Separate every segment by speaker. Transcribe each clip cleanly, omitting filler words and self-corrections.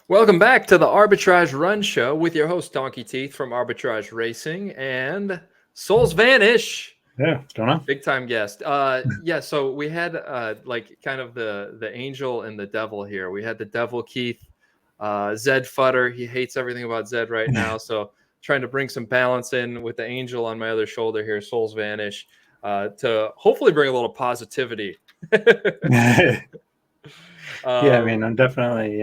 Speaker 1: Welcome back to the Arbitrage.Run show with your host Donkey Teeth from Arbitrage Racing and Souls Vanish,
Speaker 2: Yeah, what's going on?
Speaker 1: big time guest. Yeah, so we had like kind of the angel and the devil here. We had the devil Keith, Zed Futter. He hates everything about Zed right now, so trying to bring some balance in with the angel on my other shoulder here, Souls Vanish, to hopefully bring a little positivity.
Speaker 2: Yeah, I mean,
Speaker 1: Um,
Speaker 2: I'm definitely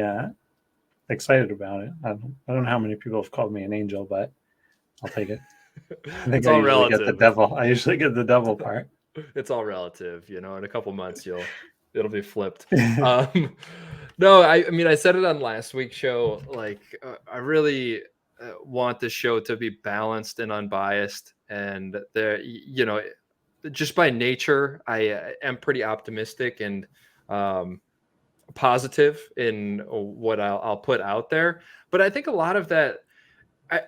Speaker 2: excited about it. I don't know how many people have called me an angel, but I'll take it. I think
Speaker 1: it's
Speaker 2: I
Speaker 1: all
Speaker 2: usually get the
Speaker 1: relative.
Speaker 2: devil. I usually get the devil part.
Speaker 1: It's all relative, in a couple months it'll be flipped. No, I mean I said it on last week's show, like I really want the show to be balanced and unbiased, and there just by nature I am pretty optimistic and um positive in what I'll put out there, but I think a lot of that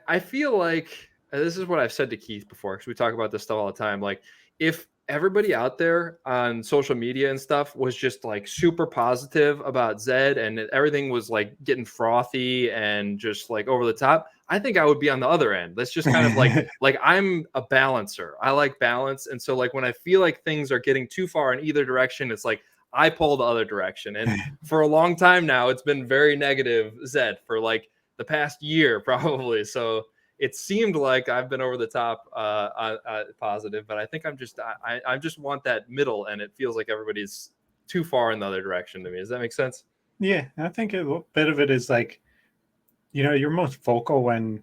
Speaker 1: I feel like this is what I've said to Keith before, because we talk about this stuff all the time. Like, if everybody out there on social media and stuff was just like super positive about Zed and everything was like getting frothy and just like over the top, I think I would be on the other end. That's just kind of like I'm a balancer. I like balance. And so like when I feel like things are getting too far in either direction, it's like I pull the other direction. And for a long time now, it's been very negative Zed for like the past year probably. So it seemed like I've been over the top positive, but I think I just want that middle, and it feels like everybody's too far in the other direction to me. Does that make sense?
Speaker 2: Yeah, I think a bit of it is like, you're most vocal when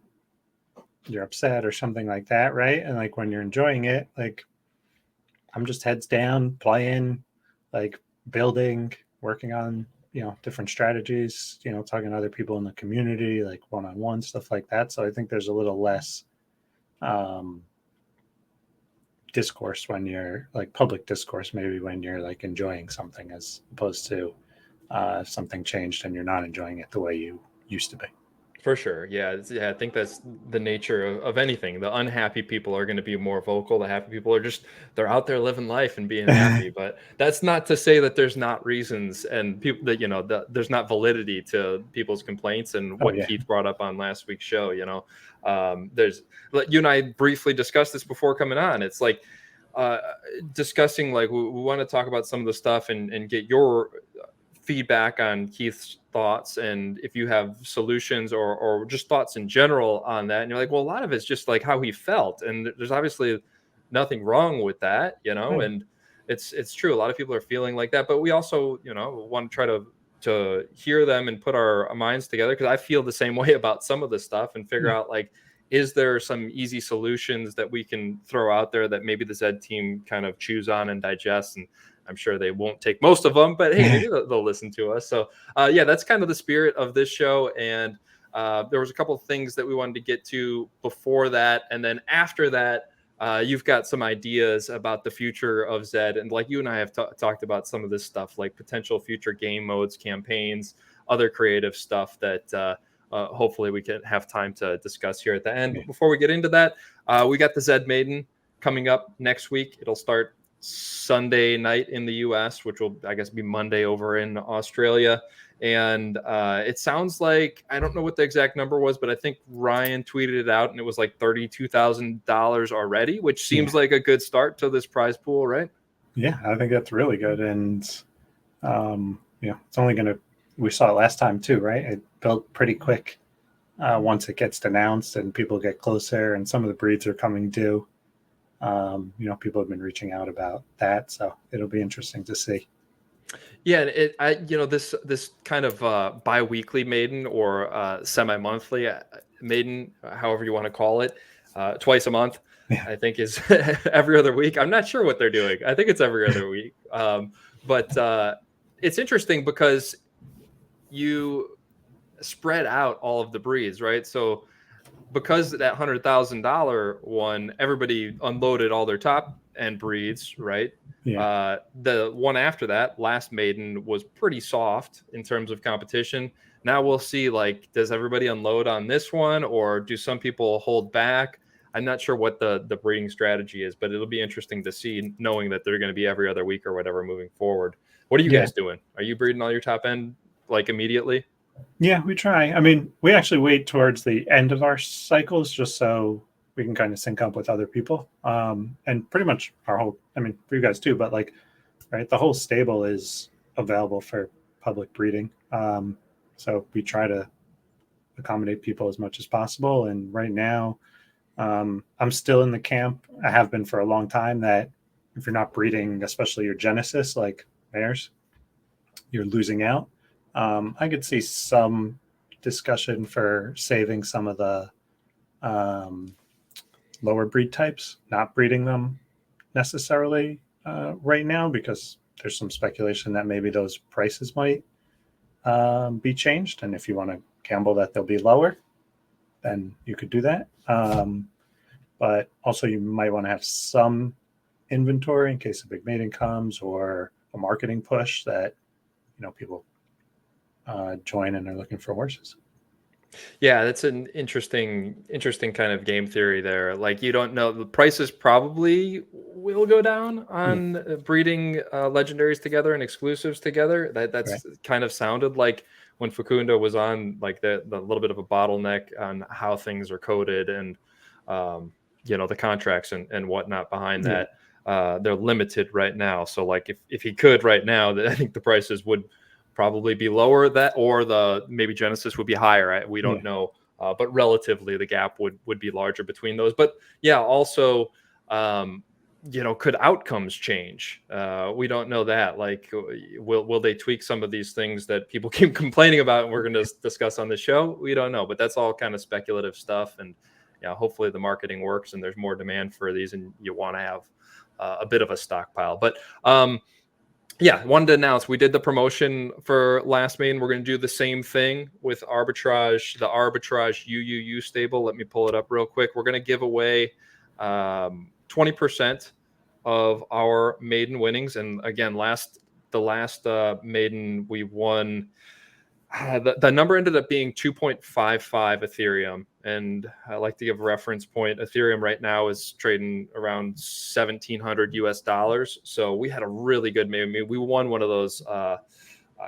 Speaker 2: you're upset or something like that, right? And like when you're enjoying it, like I'm just heads down, playing, like building, working on, different strategies, talking to other people in the community, like one-on-one stuff like that. So I think there's a little less um, discourse when you're like public discourse, maybe when you're like enjoying something as opposed to something changed and you're not enjoying it the way you used to be.
Speaker 1: For sure. Yeah. I think that's the nature of anything. The unhappy people are going to be more vocal. The happy people are just, they're out there living life and being happy. But that's not to say that there's not reasons and people that, there's not validity to people's complaints and
Speaker 2: Oh
Speaker 1: what
Speaker 2: yeah.
Speaker 1: Keith brought up on last week's show. There's, you and I briefly discussed this before coming on. It's like, discussing, like, we want to talk about some of the stuff and get your feedback on Keith's thoughts, and if you have solutions or just thoughts in general on that. And you're like, well, a lot of it's just like how he felt, and there's obviously nothing wrong with that,
Speaker 2: Right.
Speaker 1: and it's true. A lot of people are feeling like that, but we also, want to try to hear them and put our minds together, because I feel the same way about some of this stuff, and figure
Speaker 2: Yeah.
Speaker 1: out, like, is there some easy solutions that we can throw out there that maybe the Zed team kind of chews on and digests. And I'm sure they won't take most of them, but hey, maybe they'll listen to us. So yeah, that's kind of the spirit of this show. And there was a couple of things that we wanted to get to before that, and then after that, you've got some ideas about the future of Zed, and like you and I have talked about some of this stuff, like potential future game modes, campaigns, other creative stuff that hopefully we can have time to discuss here at the end.
Speaker 2: Yeah.
Speaker 1: But before we get into that, we got the Zed Maiden coming up next week. It'll start Sunday night in the US, which will, I guess, be Monday over in Australia. And it sounds like, I don't know what the exact number was, but I think Ryan tweeted it out, and it was like $32,000 already, which seems
Speaker 2: Yeah.
Speaker 1: like a good start to this prize pool, right?
Speaker 2: Yeah, I think that's really good. And it's only gonna we saw it last time too, right? It built pretty quick once it gets announced and people get closer and some of the breeds are coming due. People have been reaching out about that, so it'll be interesting to see.
Speaker 1: Yeah, this kind of bi-weekly maiden, or semi-monthly maiden, however you want to call it, twice a month,
Speaker 2: Yeah.
Speaker 1: I think is every other week. I'm not sure what they're doing. I think it's every other week. But it's interesting because you spread out all of the breeds, right? So because that $100,000 one, everybody unloaded all their top end breeds, right?
Speaker 2: Yeah.
Speaker 1: The one after that, last maiden, was pretty soft in terms of competition. Now we'll see, like, does everybody unload on this one, or do some people hold back? I'm not sure what the breeding strategy is, but it'll be interesting to see, knowing that they're going to be every other week or whatever moving forward. What are you
Speaker 2: Yeah.
Speaker 1: guys doing? Are you breeding all your top end like immediately?
Speaker 2: Yeah, we try. I mean, we actually wait towards the end of our cycles just so we can kind of sync up with other people. And pretty much our whole, I mean, for you guys too, but like, right, the whole stable is available for public breeding. So we try to accommodate people as much as possible. And right now, I'm still in the camp. I have been for a long time that if you're not breeding, especially your Genesis, like mares, you're losing out. I could see some discussion for saving some of the um, lower breed types, not breeding them necessarily right now, because there's some speculation that maybe those prices might be changed. And if you want to gamble that they'll be lower, then you could do that. But also, you might want to have some inventory in case a big maiden comes or a marketing push that people join and are looking for horses.
Speaker 1: Yeah, that's an interesting kind of game theory there. Like, you don't know, the prices probably will go down
Speaker 2: Yeah,
Speaker 1: on breeding legendaries together and exclusives together.
Speaker 2: right.
Speaker 1: That's kind of sounded like when Facundo was on, like the little bit of a bottleneck on how things are coded and the contracts and whatnot behind
Speaker 2: Yeah,
Speaker 1: that. They're limited right now. So like if he could right now, I think the prices would probably be lower, that or the maybe Genesis would be higher. We
Speaker 2: yeah,
Speaker 1: don't know, but relatively the gap would be larger between those. But yeah, also, could outcomes change? We don't know that. Like, will they tweak some of these things that people keep complaining about, and we're going to discuss on the show? We don't know, but that's all kind of speculative stuff. And yeah, hopefully the marketing works and there's more demand for these, and you want to have a bit of a stockpile. But yeah, wanted to announce we did the promotion for Last Maiden. We're going to do the same thing with Arbitrage, the Arbitrage UUU stable. Let me pull it up real quick. We're going to give away 20% of our maiden winnings. And again, the last maiden we won, the number ended up being 2.55 Ethereum. And I like to give a reference point. Ethereum right now is trading around 1,700 US dollars. So we had a really good maiden. We won one of those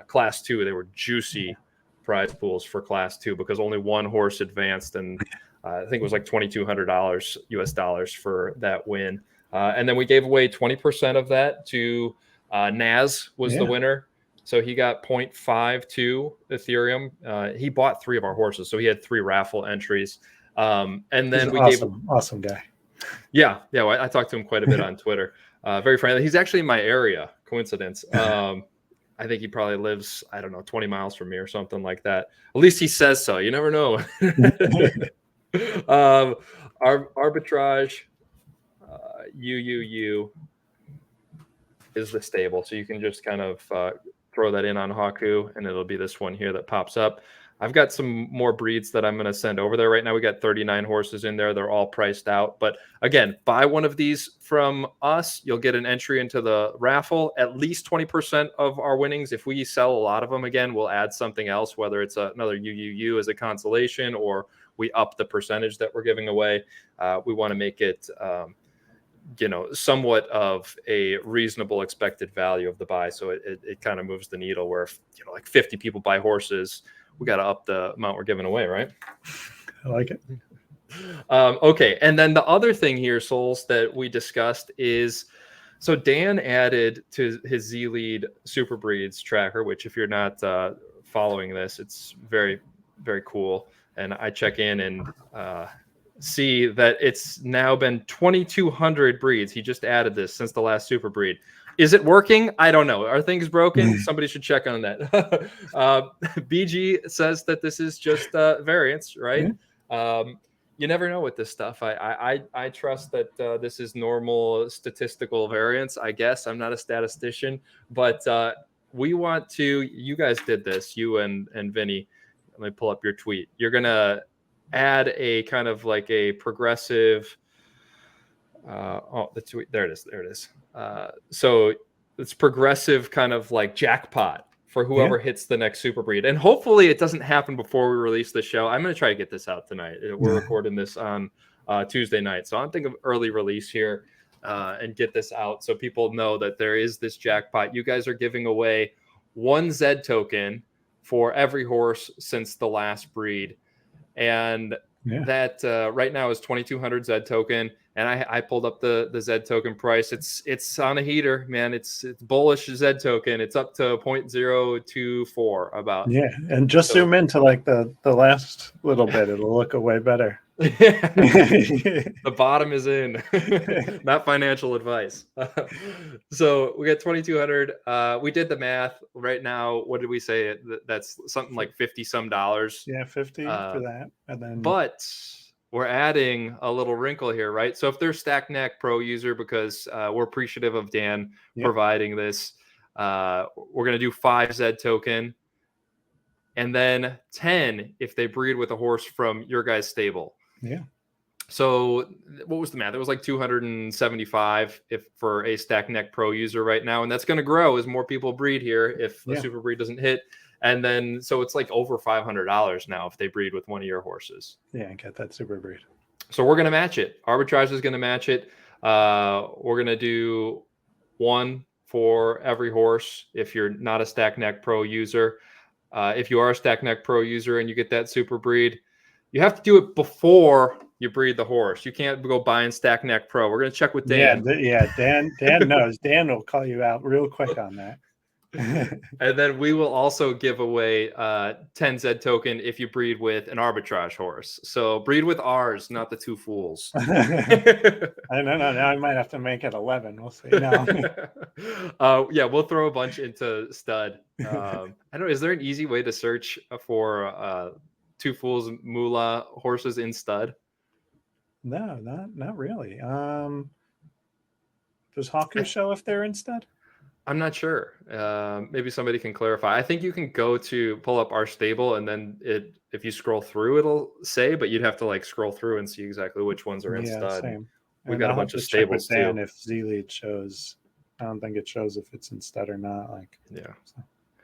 Speaker 1: class 2. They were juicy prize pools for class 2 because only one horse advanced. And I think it was like $2,200 US dollars for that win. And then we gave away 20% of that to Naz was the
Speaker 2: yeah.
Speaker 1: winner. So he got 0.52 Ethereum. He bought 3 of our horses. So he had 3 raffle entries. And
Speaker 2: He's
Speaker 1: then we gave,
Speaker 2: awesome guy.
Speaker 1: yeah. I talked to him quite a bit on Twitter. Very friendly. He's actually in my area. Coincidence. I think he probably lives, I don't know, 20 miles from me or something like that. At least he says so. You never know. Arbitrage UUU is the stable. So you can just kind of throw that in on Haku, and it'll be this one here that pops up. I've got some more breeds that I'm going to send over there. Right now we got 39 horses in there. They're all priced out. But again, buy one of these from us. You'll get an entry into the raffle. At least 20% of our winnings. If we sell a lot of them, again, we'll add something else, whether it's another UUU as a consolation or we up the percentage that we're giving away. We want to make it somewhat of a reasonable expected value of the buy. So it kind of moves the needle where if, like 50 people buy horses, we got to up the amount we're giving away, right?
Speaker 2: I like it.
Speaker 1: Okay. And then the other thing here, Souls, that we discussed is, so Dan added to his Z-Lead Super Breeds tracker, which if you're not following this, it's very, very cool. And I check in and see that it's now been 2,200 breeds. He just added this since the last Super Breed. Is it working? I don't know. Are things broken? Somebody should check on that. BG says that this is just variance, right?
Speaker 2: Yeah.
Speaker 1: You never know with this stuff. I trust that this is normal statistical variance. I guess I'm not a statistician, but we want to. You guys did this, you and Vinny. Let me pull up your tweet. You're gonna add a kind of like a progressive. The tweet. There it is. So it's progressive kind of like jackpot for whoever hits the next Super Breed. And hopefully it doesn't happen before we release the show. I'm going to try to get this out tonight. We're recording this on Tuesday night. So I'm thinking of early release here and get this out so people know that there is this jackpot. You guys are giving away 1 ZED token for every horse since the last breed. And that right now is 2,200 ZED token. And I pulled up the ZED token price. It's on a heater, man. It's bullish ZED token. It's up to 0.024 about.
Speaker 2: Yeah, and just zoom into like the last little bit. It'll look way better.
Speaker 1: The bottom is in. Not financial advice. So we got 2,200. We did the math right now. What did we say? That's something like 50 some dollars.
Speaker 2: Yeah, 50 for that. And then,
Speaker 1: but we're adding a little wrinkle here, right? So if they're Stack Neck Pro user, because we're appreciative of Dan providing this, we're going to do 5 ZED token, and then 10 if they breed with a horse from your guys' stable.
Speaker 2: Yeah.
Speaker 1: So what was the math? It was like 275 if for a Stack Neck Pro user right now, and that's going to grow as more people breed here if a super breed doesn't hit. And then, so it's like over $500 now if they breed with one of your horses.
Speaker 2: Yeah, and get that super breed.
Speaker 1: So we're going to match it. Arbitrage is going to match it. We're going to do 1 for every horse if you're not a Stack Neck Pro user. If you are a Stack Neck Pro user and you get that super breed, you have to do it before you breed the horse. You can't go buying Stack Neck Pro. We're going to check with Dan.
Speaker 2: Dan knows. Dan will call you out real quick on that.
Speaker 1: And then we will also give away 10 ZED token if you breed with an arbitrage horse. So breed with ours, not the 2 Fools.
Speaker 2: I don't know. Now I might have to make it 11. We'll see. No.
Speaker 1: Yeah, we'll throw a bunch into stud. I don't know. Is there an easy way to search for 2 Fools Moulah horses in stud?
Speaker 2: No, not really. Does Hawker show if they're in stud?
Speaker 1: I'm not sure. Maybe somebody can clarify. I think you can go to pull up our stable, and then if you scroll through, it'll say, but you'd have to like scroll through and see exactly which ones are in stud.
Speaker 2: Same.
Speaker 1: We've got a bunch of stables too.
Speaker 2: If ZED shows, I don't think it shows if it's in stud or not.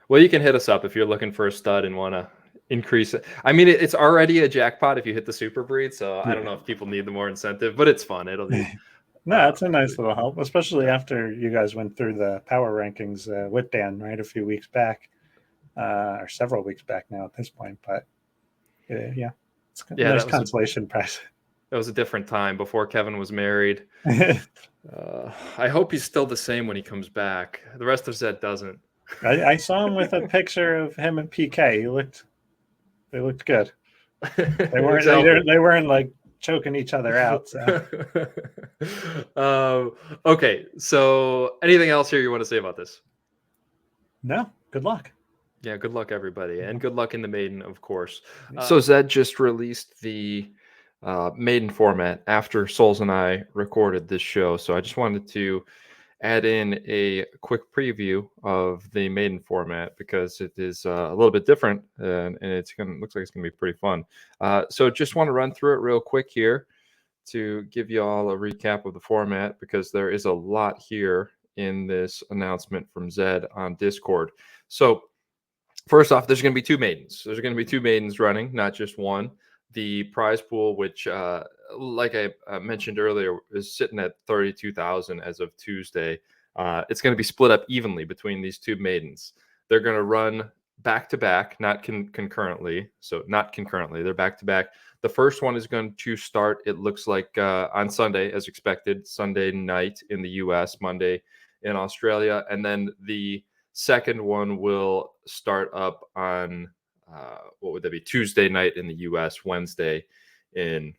Speaker 1: Well, you can hit us up if you're looking for a stud and want to increase it. I mean, it's already a jackpot if you hit the super breed, so I don't know if people need the more incentive, but it's fun. It'll be.
Speaker 2: No, it's a nice little help, especially after you guys went through the power rankings with Dan, right, a few weeks back, or several weeks back now at this point. But it's a nice consolation prize.
Speaker 1: That was a different time before Kevin was married. I hope he's still the same when he comes back. The rest of Zed doesn't.
Speaker 2: I saw him with a picture of him and PK. They looked good. They weren't like choking each other out. So.
Speaker 1: Okay, so anything else here you want to say about this?
Speaker 2: No, good luck.
Speaker 1: Yeah, good luck everybody, and good luck in the maiden, of course. So Zed just released the maiden format after Souls and I recorded this show, so I just wanted to add in a quick preview of the maiden format because it is a little bit different, and looks like it's gonna be pretty fun. So just want to run through it real quick here to give you all a recap of the format, because there is a lot here in this announcement from Zed on Discord. So first off, there's going to be 2 maidens. There's going to be 2 maidens running, not just one. The prize pool, which like I mentioned earlier, is sitting at 32,000 as of Tuesday. It's going to be split up evenly between these 2 maidens. They're going to run back to back, not concurrently. So not concurrently, they're back to back. The first one is going to start, it looks like, on Sunday, as expected, Sunday night in the US, Monday in Australia. And then the second one will start up on, what would that be, Tuesday night in the US, Wednesday in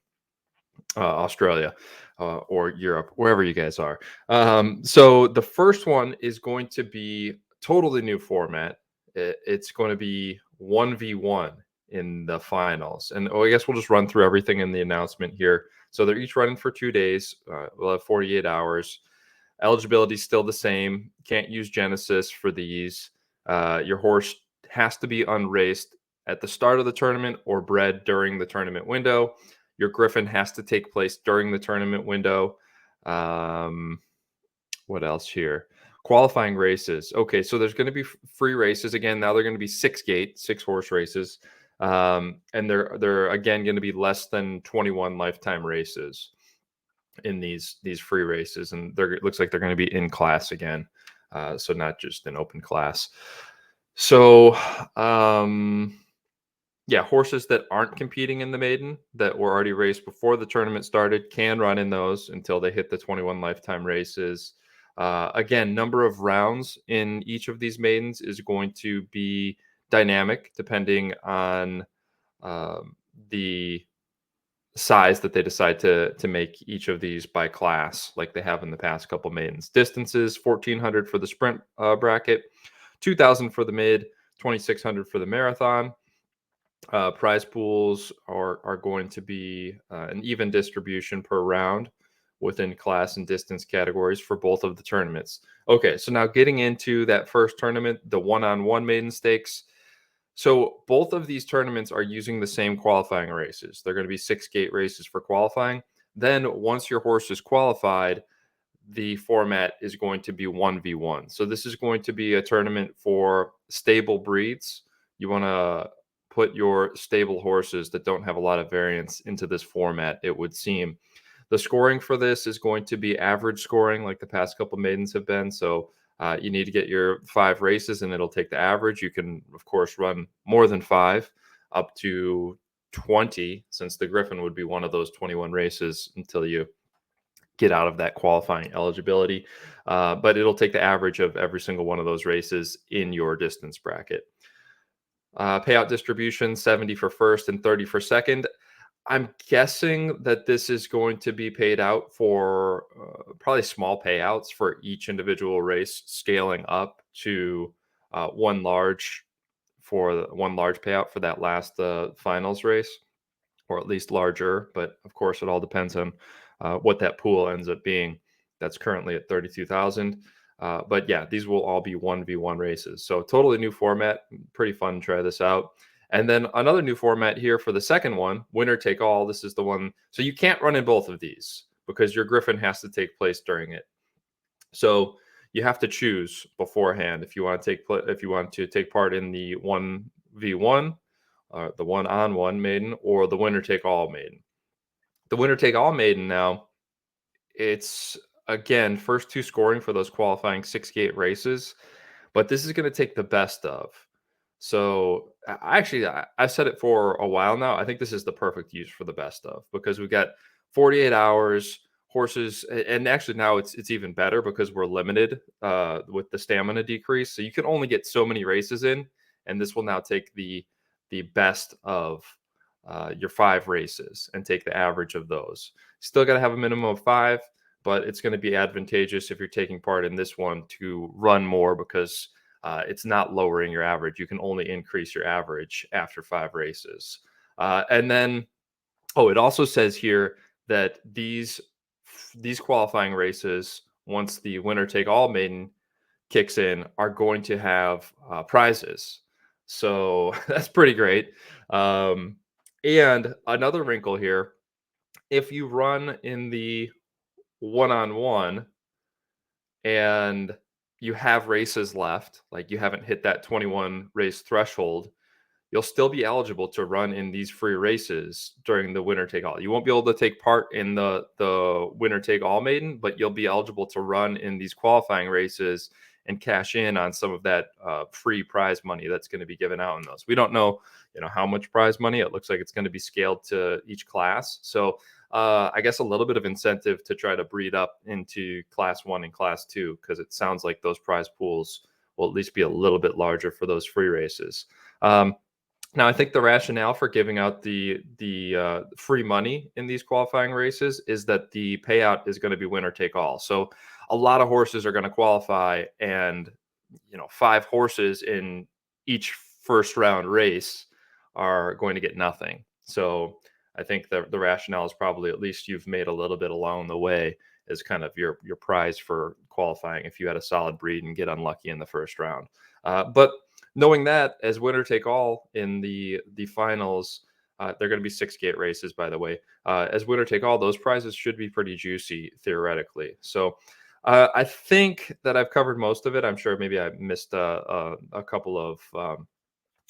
Speaker 1: Australia or Europe, wherever you guys are. So the first one is going to be totally new format. It's going to be 1v1 in the finals. And I guess we'll just run through everything in the announcement here. So they're each running for 2 days. We'll have 48 hours. Eligibility is still the same. Can't use Genesis for these. Your horse has to be unraced at the start of the tournament or bred during the tournament window. Your Griffin has to take place during the tournament window. What else here? Qualifying races. Okay, so there's going to be free races. Again, now they're going to be 6-gate, 6-horse races. And they're again going to be less than 21 lifetime races in these free races. And it looks like they're going to be in class again. So not just an open class. So, um, yeah, horses that aren't competing in the maiden that were already raced before the tournament started can run in those until they hit the 21 lifetime races. Again, number of rounds in each of these maidens is going to be dynamic depending on the size that they decide to make each of these by class, like they have in the past couple maidens. Distances: 1,400 for the sprint bracket, 2,000 for the mid, 2,600 for the marathon. Prize pools are going to be an even distribution per round within class and distance categories for both of the tournaments. Okay, so now getting into that first tournament, the one-on-one maiden stakes. So both of these tournaments are using the same qualifying races. They're going to be 6 gate races for qualifying. Then once your horse is qualified, the format is going to be 1v1. So this is going to be a tournament for stable breeds. You want to put your stable horses that don't have a lot of variance into this format, it would seem. The scoring for this is going to be average scoring, like the past couple maidens have been. So you need to get your 5 races and it'll take the average. You can, of course, run more than 5, up to 20, since the Griffin would be one of those 21 races until you get out of that qualifying eligibility. But it'll take the average of every single one of those races in your distance bracket. Payout distribution: 70 for first and 30 for second. I'm guessing that this is going to be paid out for probably small payouts for each individual race, scaling up to one large payout for that last finals race, or at least larger. But of course, it all depends on what that pool ends up being. That's currently at 32,000. But yeah, these will all be 1v1 races. So totally new format. Pretty fun to try this out. And then another new format here for the second one, winner take all. This is the one. So you can't run in both of these because your Griffin has to take place during it. So you have to choose beforehand if you want to take part in the 1v1, the one-on-one maiden, or the winner take all maiden. The winner take all maiden now, it's again first 2 scoring for those qualifying 6 gate races, but this is going to take the best of. So I've said it for a while now. I think this is the perfect use for the best of, because we got 48 hours horses, and actually now it's even better because we're limited with the stamina decrease. So you can only get so many races in, and this will now take the best of your 5 races and take the average of those. Still got to have a minimum of 5, but it's going to be advantageous if you're taking part in this one to run more, because it's not lowering your average. You can only increase your average after 5 races. And then, it also says here that these qualifying races, once the winner take all maiden kicks in, are going to have prizes. So that's pretty great. And another wrinkle here: if you run in the one-on-one and you have races left, like you haven't hit that 21 race threshold, you'll still be eligible to run in these free races during the winner take all. You won't be able to take part in the winner take all maiden, but you'll be eligible to run in these qualifying races and cash in on some of that free prize money that's going to be given out in those. We don't know, how much prize money. It looks like it's going to be scaled to each class. So I guess a little bit of incentive to try to breed up into class 1 and class 2, because it sounds like those prize pools will at least be a little bit larger for those free races. Now, I think the rationale for giving out the free money in these qualifying races is that the payout is going to be winner take all. So a lot of horses are going to qualify, and 5 horses in each first round race are going to get nothing. So I think the rationale is probably at least you've made a little bit along the way as kind of your prize for qualifying if you had a solid breed and get unlucky in the first round. But knowing that, as winner take all in the finals, they're going to be 6 gate races, by the way. As winner take all, those prizes should be pretty juicy theoretically. So I think that I've covered most of it. I'm sure maybe I missed a couple of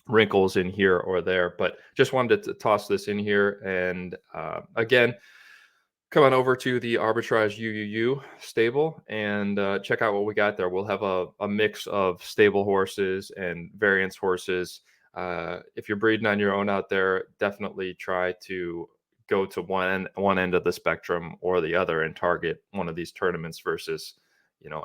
Speaker 1: wrinkles in here or there, but just wanted to toss this in here. And again, come on over to the Arbitrage UUU stable and check out what we got there. We'll have a mix of stable horses and variance horses. If you're breeding on your own out there, definitely try to go to one end of the spectrum or the other and target one of these tournaments versus,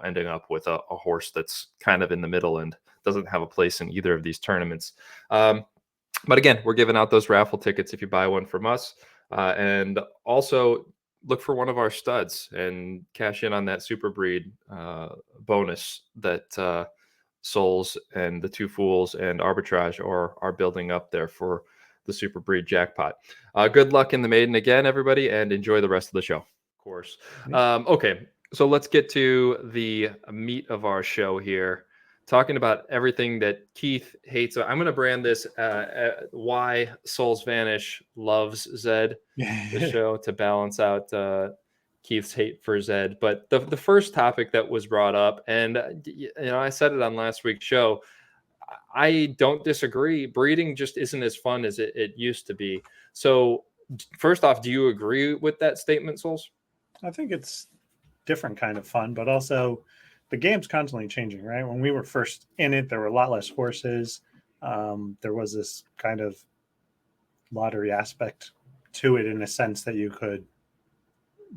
Speaker 1: ending up with a horse that's kind of in the middle and doesn't have a place in either of these tournaments. But again, we're giving out those raffle tickets if you buy one from us. And also look for one of our studs and cash in on that super breed bonus that Souls and the Two Fools and Arbitrage are building up there for the super breed jackpot. Good luck in the maiden again, everybody, and enjoy the rest of the show. Of course. Okay, so let's get to the meat of our show here. Talking about everything that Keith hates. I'm going to brand this why Souls Vanish loves Zed, the show, to balance out Keith's hate for Zed. But the first topic that was brought up, and I said it on last week's show, I don't disagree. Breeding just isn't as fun as it used to be. So first off, do you agree with that statement, Souls?
Speaker 2: I think it's different kind of fun, but also the game's constantly changing, right? When we were first in it, there were a lot less horses. There was this kind of lottery aspect to it in a sense that you could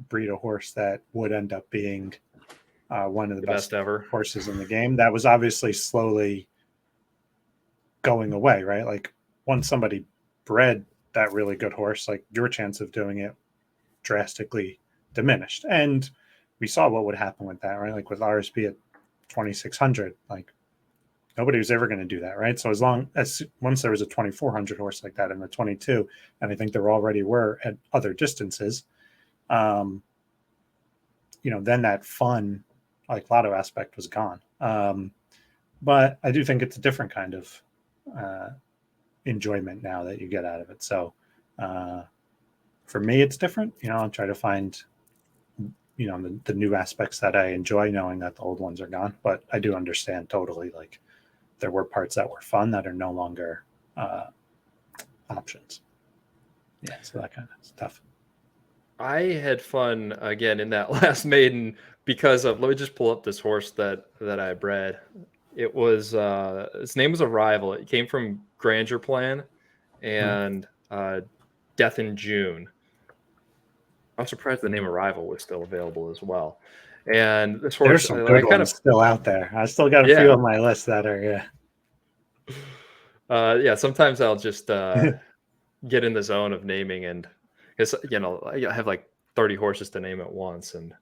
Speaker 2: breed a horse that would end up being one of the best
Speaker 1: ever
Speaker 2: horses in the game. That was obviously slowly going away, right? Like once somebody bred that really good horse, like your chance of doing it drastically diminished. And we saw what would happen with that, right? Like with RSP at 2,600, like nobody was ever going to do that, right? So as long as once there was a 2,400 horse like that in the 22, and I think there already were at other distances, then that fun, like lotto aspect was gone. But I do think it's a different kind of enjoyment now that you get out of it. So for me, it's different. I'll try to find the new aspects that I enjoy, knowing that the old ones are gone. But I do understand totally, like there were parts that were fun that are no longer options. Yeah, so that kind of stuff.
Speaker 1: I had fun again in that last maiden because of, let me just pull up this horse that I bred. It was his name was Arrival. It came from Grandeur Plan and Death in June. I'm surprised the name Arrival was still available as well. And this horse,
Speaker 2: there's some good ones still out there. I still got a few on my list that are
Speaker 1: sometimes I'll just get in the zone of naming, and because I have like 30 horses to name at once and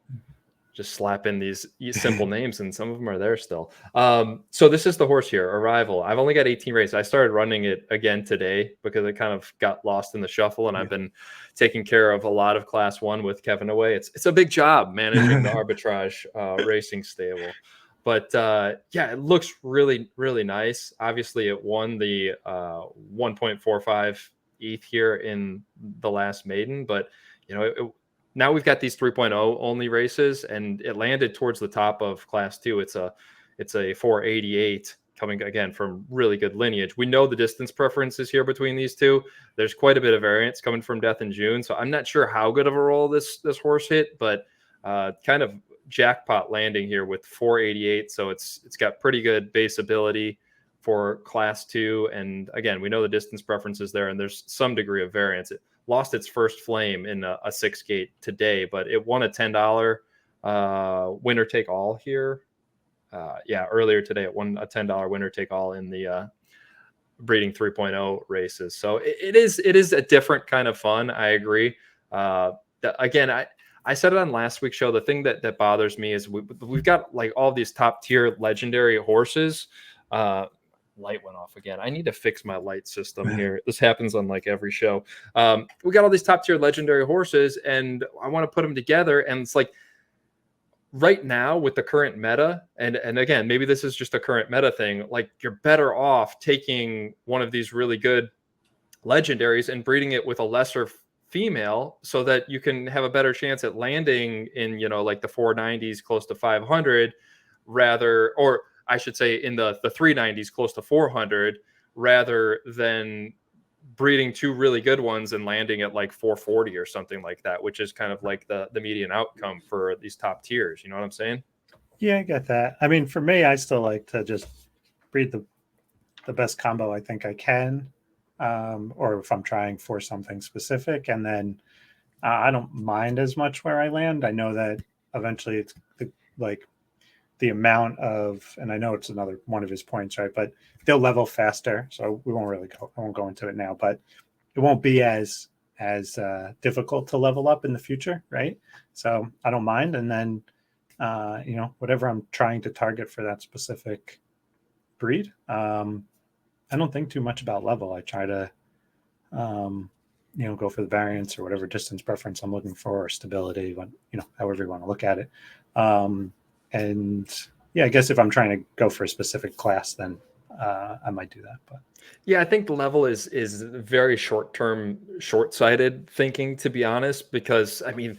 Speaker 1: just slap in these simple names, and some of them are there still. So this is the horse here, Arrival. I've only got 18 races. I started running it again today because it kind of got lost in the shuffle, and I've been taking care of a lot of Class 1 with Kevin away. It's a big job managing the Arbitrage Racing stable. But it looks really, really nice. Obviously, it won the 1.45 ETH here in the last maiden, but now we've got these 3.0 only races, and it landed towards the top of Class 2. It's a 488 coming again from really good lineage. We know the distance preferences here between these two. There's quite a bit of variance coming from Death in June, so I'm not sure how good of a roll this horse hit, but kind of jackpot landing here with 488. So it's got pretty good base ability for Class 2, and again, we know the distance preferences there, and there's some degree of variance. It lost its first flame in a 6 gate today, but it won a $10 winner take all here. Earlier today it won a $10 winner take all in the breeding 3.0 races. So it is a different kind of fun. I agree. Again, I said it on last week's show. The thing that bothers me is we've got like all these top tier legendary horses. Light went off again. I need to fix my light system here. This happens on like every show. We got all these top tier legendary horses, and I want to put them together. And it's like right now with the current meta, and again, maybe this is just a current meta thing. Like you're better off taking one of these really good legendaries and breeding it with a lesser female so that you can have a better chance at landing in, like the 490s close to 500 or I should say in the 390s close to 400 rather than breeding 2 really good ones and landing at like 440 or something like that, which is kind of like the median outcome for these top tiers. You know what I'm saying?
Speaker 2: Yeah, I get that. I mean, for me, I still like to just breed the best combo I think I can, or if I'm trying for something specific, and then I don't mind as much where I land. I know that eventually it's the amount of, and I know it's another one of his points, right? But they'll level faster, so I won't go into it now, but it won't be as difficult to level up in the future, right? So I don't mind, and then whatever I'm trying to target for that specific breed, I don't think too much about level. I try to go for the variance or whatever distance preference I'm looking for, or stability, however you want to look at it. And yeah, I guess if I'm trying to go for a specific class, then I might do that. But
Speaker 1: yeah, I think the level is very short-term, short-sighted thinking, to be honest, because I mean,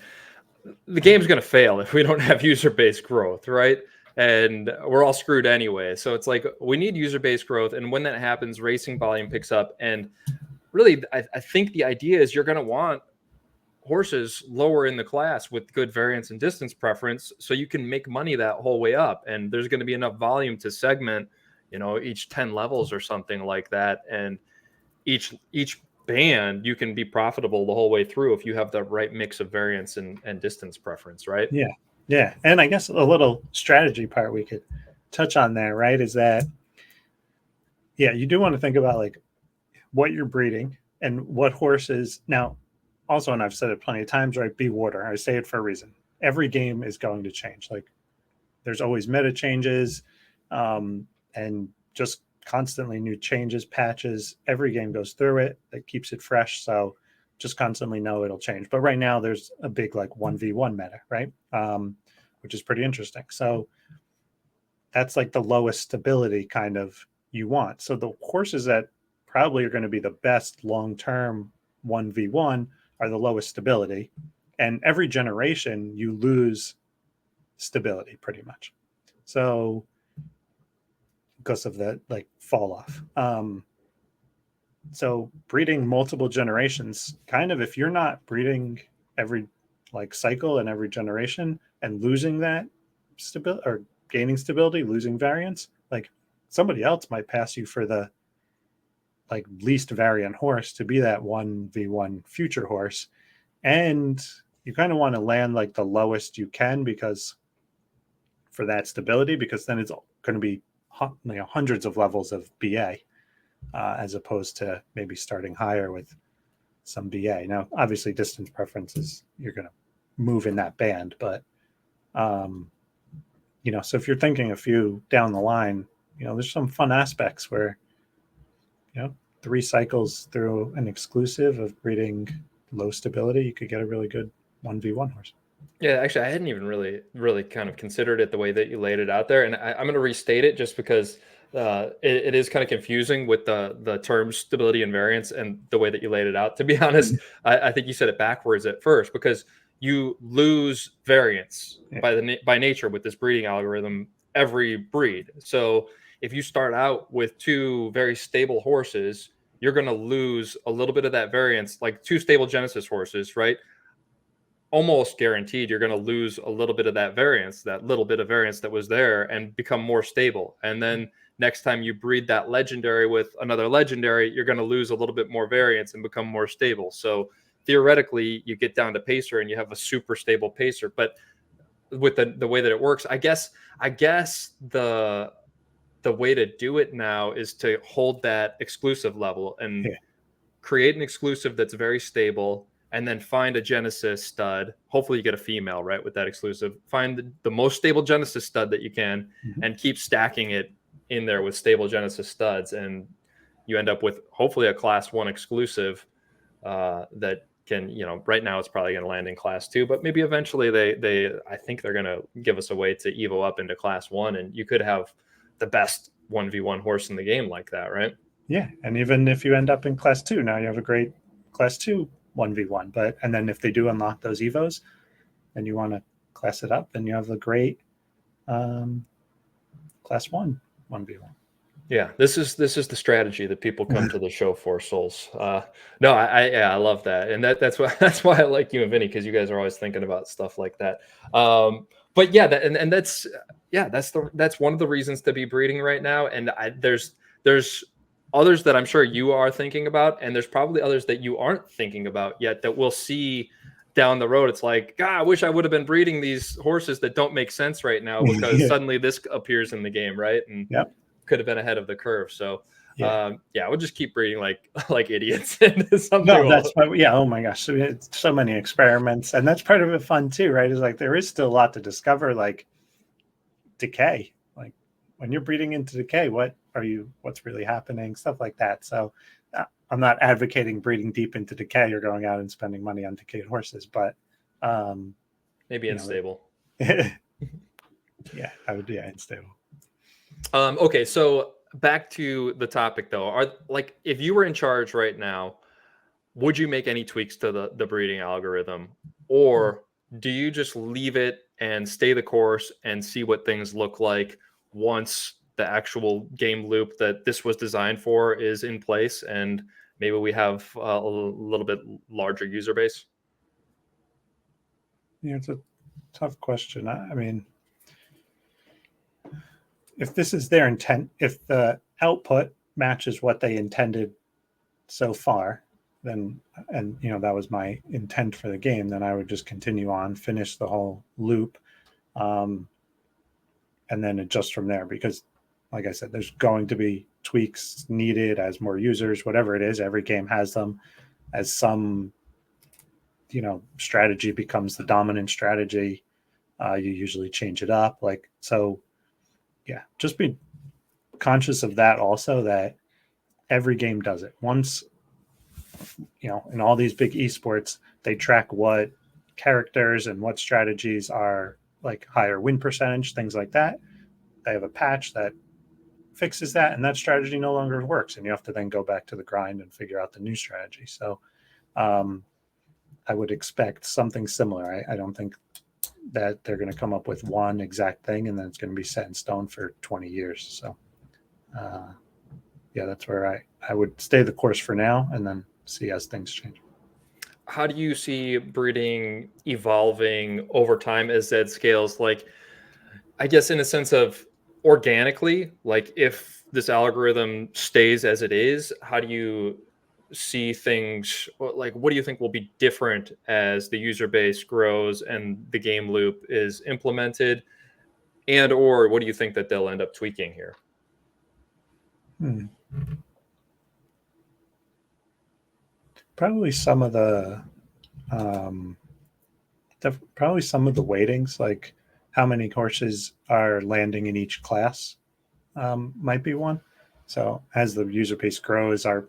Speaker 1: the game's going to fail if we don't have user-based growth, right? And we're all screwed anyway. So it's like we need user-based growth, and when that happens, racing volume picks up. And really, I think the idea is you're going to want horses lower in the class with good variance and distance preference, so you can make money that whole way up. And there's going to be enough volume to segment, each 10 levels or something like that. And each band, you can be profitable the whole way through if you have the right mix of variance and distance preference, right?
Speaker 2: Yeah. And I guess a little strategy part we could touch on there, right, is that, yeah, you do want to think about like what you're breeding and what horses. Now, also, and I've said it plenty of times, right, be water. I say it for a reason. Every game is going to change. Like, there's always meta changes, and just constantly new changes, patches. Every game goes through it. That keeps it fresh. So just constantly know it'll change. But right now there's a big like 1v1 meta, right? Which is pretty interesting. So that's like the lowest stability kind of you want. So the horses that probably are going to be the best long-term 1v1 are the lowest stability. And every generation you lose stability pretty much. So because of that like fall off. So breeding multiple generations, kind of, if you're not breeding every like cycle and every generation and losing that stability or gaining stability, losing variance, like somebody else might pass you for the like least variant horse to be that 1v1 future horse. And you kind of want to land like the lowest you can because for that stability, because then it's going to be hundreds of levels of BA, as opposed to maybe starting higher with some BA. Now, obviously, distance preferences, you're going to move in that band, but so if you're thinking a few down the line, there's some fun aspects where 3 cycles through an exclusive of breeding low stability, you could get a really good 1v1 horse.
Speaker 1: Yeah, actually, I hadn't even really kind of considered it the way that you laid it out there. And I'm going to restate it just because it is kind of confusing with the terms stability and variance and the way that you laid it out. To be honest, I think you said it backwards at first, because you lose variance by nature with this breeding algorithm every breed. So if you start out with 2 very stable horses, you're going to lose a little bit of that variance, like 2 stable Genesis horses, right? Almost guaranteed you're going to lose a little bit of that variance, that little bit of variance that was there, and become more stable. And then next time you breed that legendary with another legendary, you're going to lose a little bit more variance and become more stable. So theoretically, you get down to pacer and you have a super stable pacer. But with the way that it works, I guess the way to do it now is to hold that exclusive level and create an exclusive that's very stable, and then find a Genesis stud. Hopefully you get a female, right, with that exclusive. Find the most stable Genesis stud that you can, and keep stacking it in there with stable Genesis studs. And you end up with hopefully a class 1 exclusive that can, right now it's probably going to land in class 2, but maybe eventually I think they're going to give us a way to evo up into class 1. And you could have the best 1v1 horse in the game like that, right?
Speaker 2: Yeah. And even if you end up in class 2, now you have a great class 2 1v1. And then if they do unlock those evos and you want to class it up, then you have a great class 1 1v1.
Speaker 1: Yeah, this is the strategy that people come to the show for, Souls. No, I love that, and that's why that's why I like you and Vinny, because you guys are always thinking about stuff like that. But yeah, and that's yeah, that's one of the reasons to be breeding right now. And there's others that I'm sure you are thinking about, and there's probably others that you aren't thinking about yet that we'll see down the road. It's like, God, I wish I would have been breeding these horses that don't make sense right now because
Speaker 2: Yeah.
Speaker 1: suddenly this appears in the game, right? And
Speaker 2: Yep.
Speaker 1: could have been ahead of the curve. So
Speaker 2: Yeah.
Speaker 1: yeah, we'll just keep breeding like idiots into something.
Speaker 2: No, that's why. Yeah. Oh my gosh. So it's so many experiments, and that's part of it fun too, right? Is like there is still a lot to discover, like decay. Like when you're breeding into decay, what's really happening? Stuff like that. So I'm not advocating breeding deep into decay or going out and spending money on decayed horses, but
Speaker 1: maybe unstable.
Speaker 2: Yeah, I would. Yeah, unstable.
Speaker 1: Okay, so back to the topic though. If you were in charge right now, would you make any tweaks to the breeding algorithm, or do you just leave it and stay the course and see what things look like once the actual game loop that this was designed for is in place, and maybe we have a little bit larger user base?
Speaker 2: Yeah, it's a tough question. I mean, if this is their intent, if the output matches what they intended so far, then, and that was my intent for the game, then I would just continue on, finish the whole loop, and then adjust from there. Because, like I said, there's going to be tweaks needed as more users, whatever it is. Every game has them. As some, strategy becomes the dominant strategy, you usually change it up. So, yeah, just be conscious of that. Also, that every game does it once. In all these big esports, they track what characters and what strategies are like higher win percentage, things like that. They have a patch that fixes that, and that strategy no longer works, and you have to then go back to the grind and figure out the new strategy. So I would expect something similar. I don't think that they're going to come up with one exact thing and then it's going to be set in stone for 20 years. So yeah, that's where I would stay the course for now and then see as things change.
Speaker 1: How do you see breeding evolving over time as Zed scales? Like, I guess in a sense of organically, like if this algorithm stays as it is, how do you see things? Like, what do you think will be different as the user base grows and the game loop is implemented? And or what do you think that they'll end up tweaking here?
Speaker 2: Probably some of the weightings, like how many horses are landing in each class, might be one. So as the user base grows, are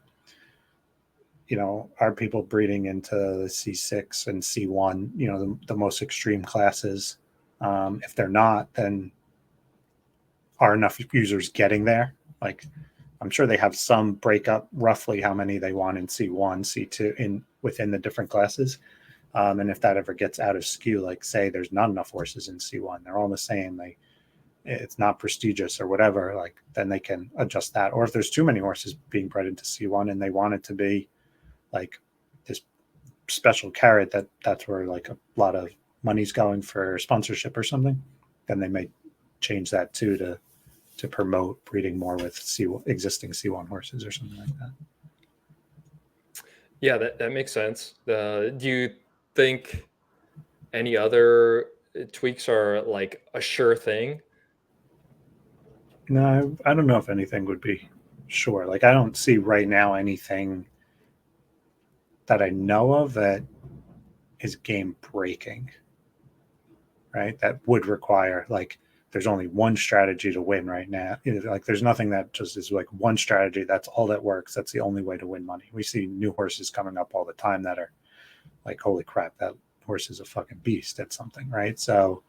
Speaker 2: people breeding into the C6 and C1, the most extreme classes? If they're not, then are enough users getting there? Like, I'm sure they have some breakup roughly how many they want in C1, C2 within the different classes. And if that ever gets out of skew, like say there's not enough horses in C1, they're all the same, it's not prestigious or whatever, like then they can adjust that. Or if there's too many horses being bred into C1 and they want it to be like this special carrot that's where like a lot of money's going for sponsorship or something, then they may change that too to promote breeding more with existing C1 horses or something like that.
Speaker 1: Yeah, that makes sense. Do you think any other tweaks are like a sure thing?
Speaker 2: No, I don't know if anything would be sure. Like, I don't see right now anything that I know of that is game breaking, right? That would require, like, there's only one strategy to win right now. Like, there's nothing that just is like one strategy. That's all that works. That's the only way to win money. We see new horses coming up all the time that are like, holy crap, that horse is a fucking beast at something, right? So,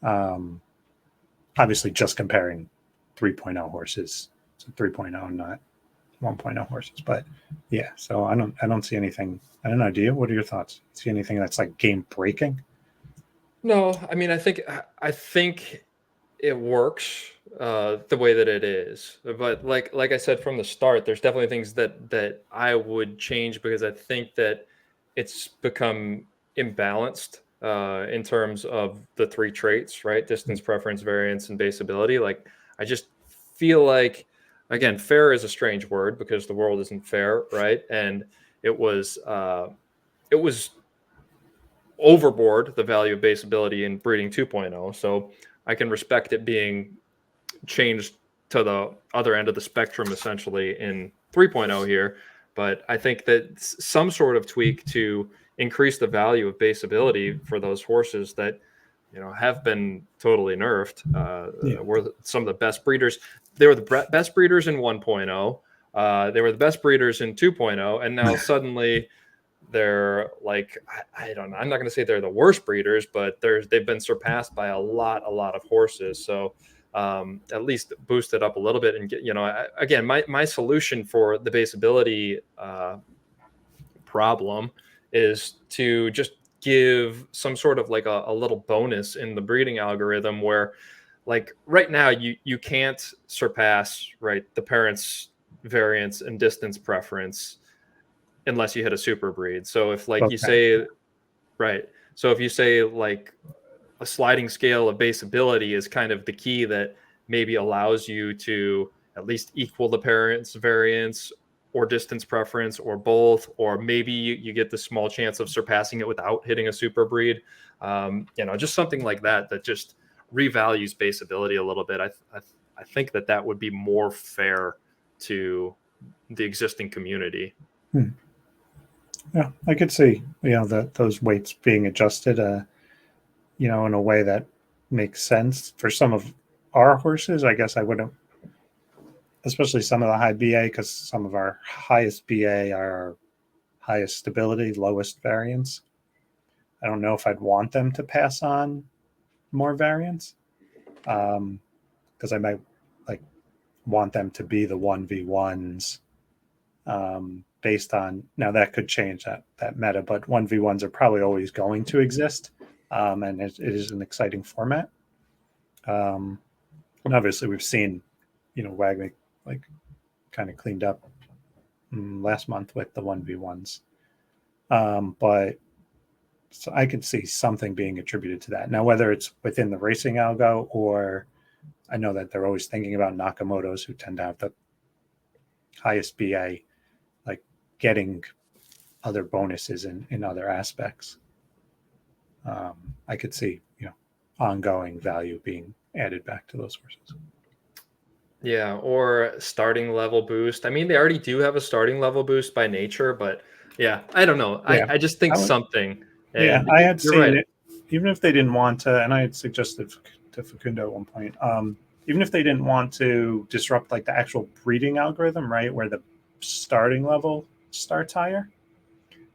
Speaker 2: obviously, just comparing 3.0 horses to 3.0, not 1.0 horses. But yeah, so I don't see anything. I don't know. Do you? What are your thoughts? See anything that's like game breaking?
Speaker 1: No, I mean, I think it works the way that it is. But like I said from the start, there's definitely things that I would change because I think that it's become imbalanced in terms of the three traits, right? Distance, preference, variance, and base ability. Like I just feel like, again, fair is a strange word because the world isn't fair, right? And it was it was overboard the value of base ability in breeding 2.0. So I can respect it being changed to the other end of the spectrum essentially in 3.0 here. But I think that some sort of tweak to increase the value of base ability for those horses that have been totally nerfed
Speaker 2: Yeah.
Speaker 1: were some of the best breeders. They were the best breeders in 1.0. They were the best breeders in 2.0, and now suddenly they're like, I don't know. I'm not going to say they're the worst breeders, but they've been surpassed by a lot of horses. So at least boost it up a little bit and get, again, my solution for the base ability problem is to just give some sort of like a little bonus in the breeding algorithm where, like, right now you can't surpass, right, the parents variance and distance preference unless you hit a super breed. So if, like, you
Speaker 2: Okay.
Speaker 1: say, right, so if you say like a sliding scale of base ability is kind of the key that maybe allows you to at least equal the parents variance or distance preference or both, or maybe you get the small chance of surpassing it without hitting a super breed. Just something like that just revalues base ability a little bit. I think that would be more fair to the existing community.
Speaker 2: Hmm. Yeah, I could see, that those weights being adjusted, in a way that makes sense for some of our horses. I guess I wouldn't, especially some of the high BA, because some of our highest BA are our highest stability, lowest variance. I don't know if I'd want them to pass on more variance, because I might like want them to be the 1v1s, based on, now that could change that meta, but 1v1s are probably always going to exist, and it is an exciting format. And obviously we've seen, WAGMI like kind of cleaned up last month with the 1v1s, but so I could see something being attributed to that. Now, whether it's within the racing algo, or I know that they're always thinking about Nakamoto's, who tend to have the highest BA, like getting other bonuses in other aspects. I could see, ongoing value being added back to those horses.
Speaker 1: Yeah, or starting level boost. I mean, they already do have a starting level boost by nature, but yeah, I don't know.
Speaker 2: Yeah,
Speaker 1: I just think something.
Speaker 2: yeah,
Speaker 1: And
Speaker 2: I had
Speaker 1: you're
Speaker 2: seen
Speaker 1: right.
Speaker 2: it, even if they didn't want to, and I had suggested to Facundo at one point, even if they didn't want to disrupt like the actual breeding algorithm, right, where the starting level starts higher,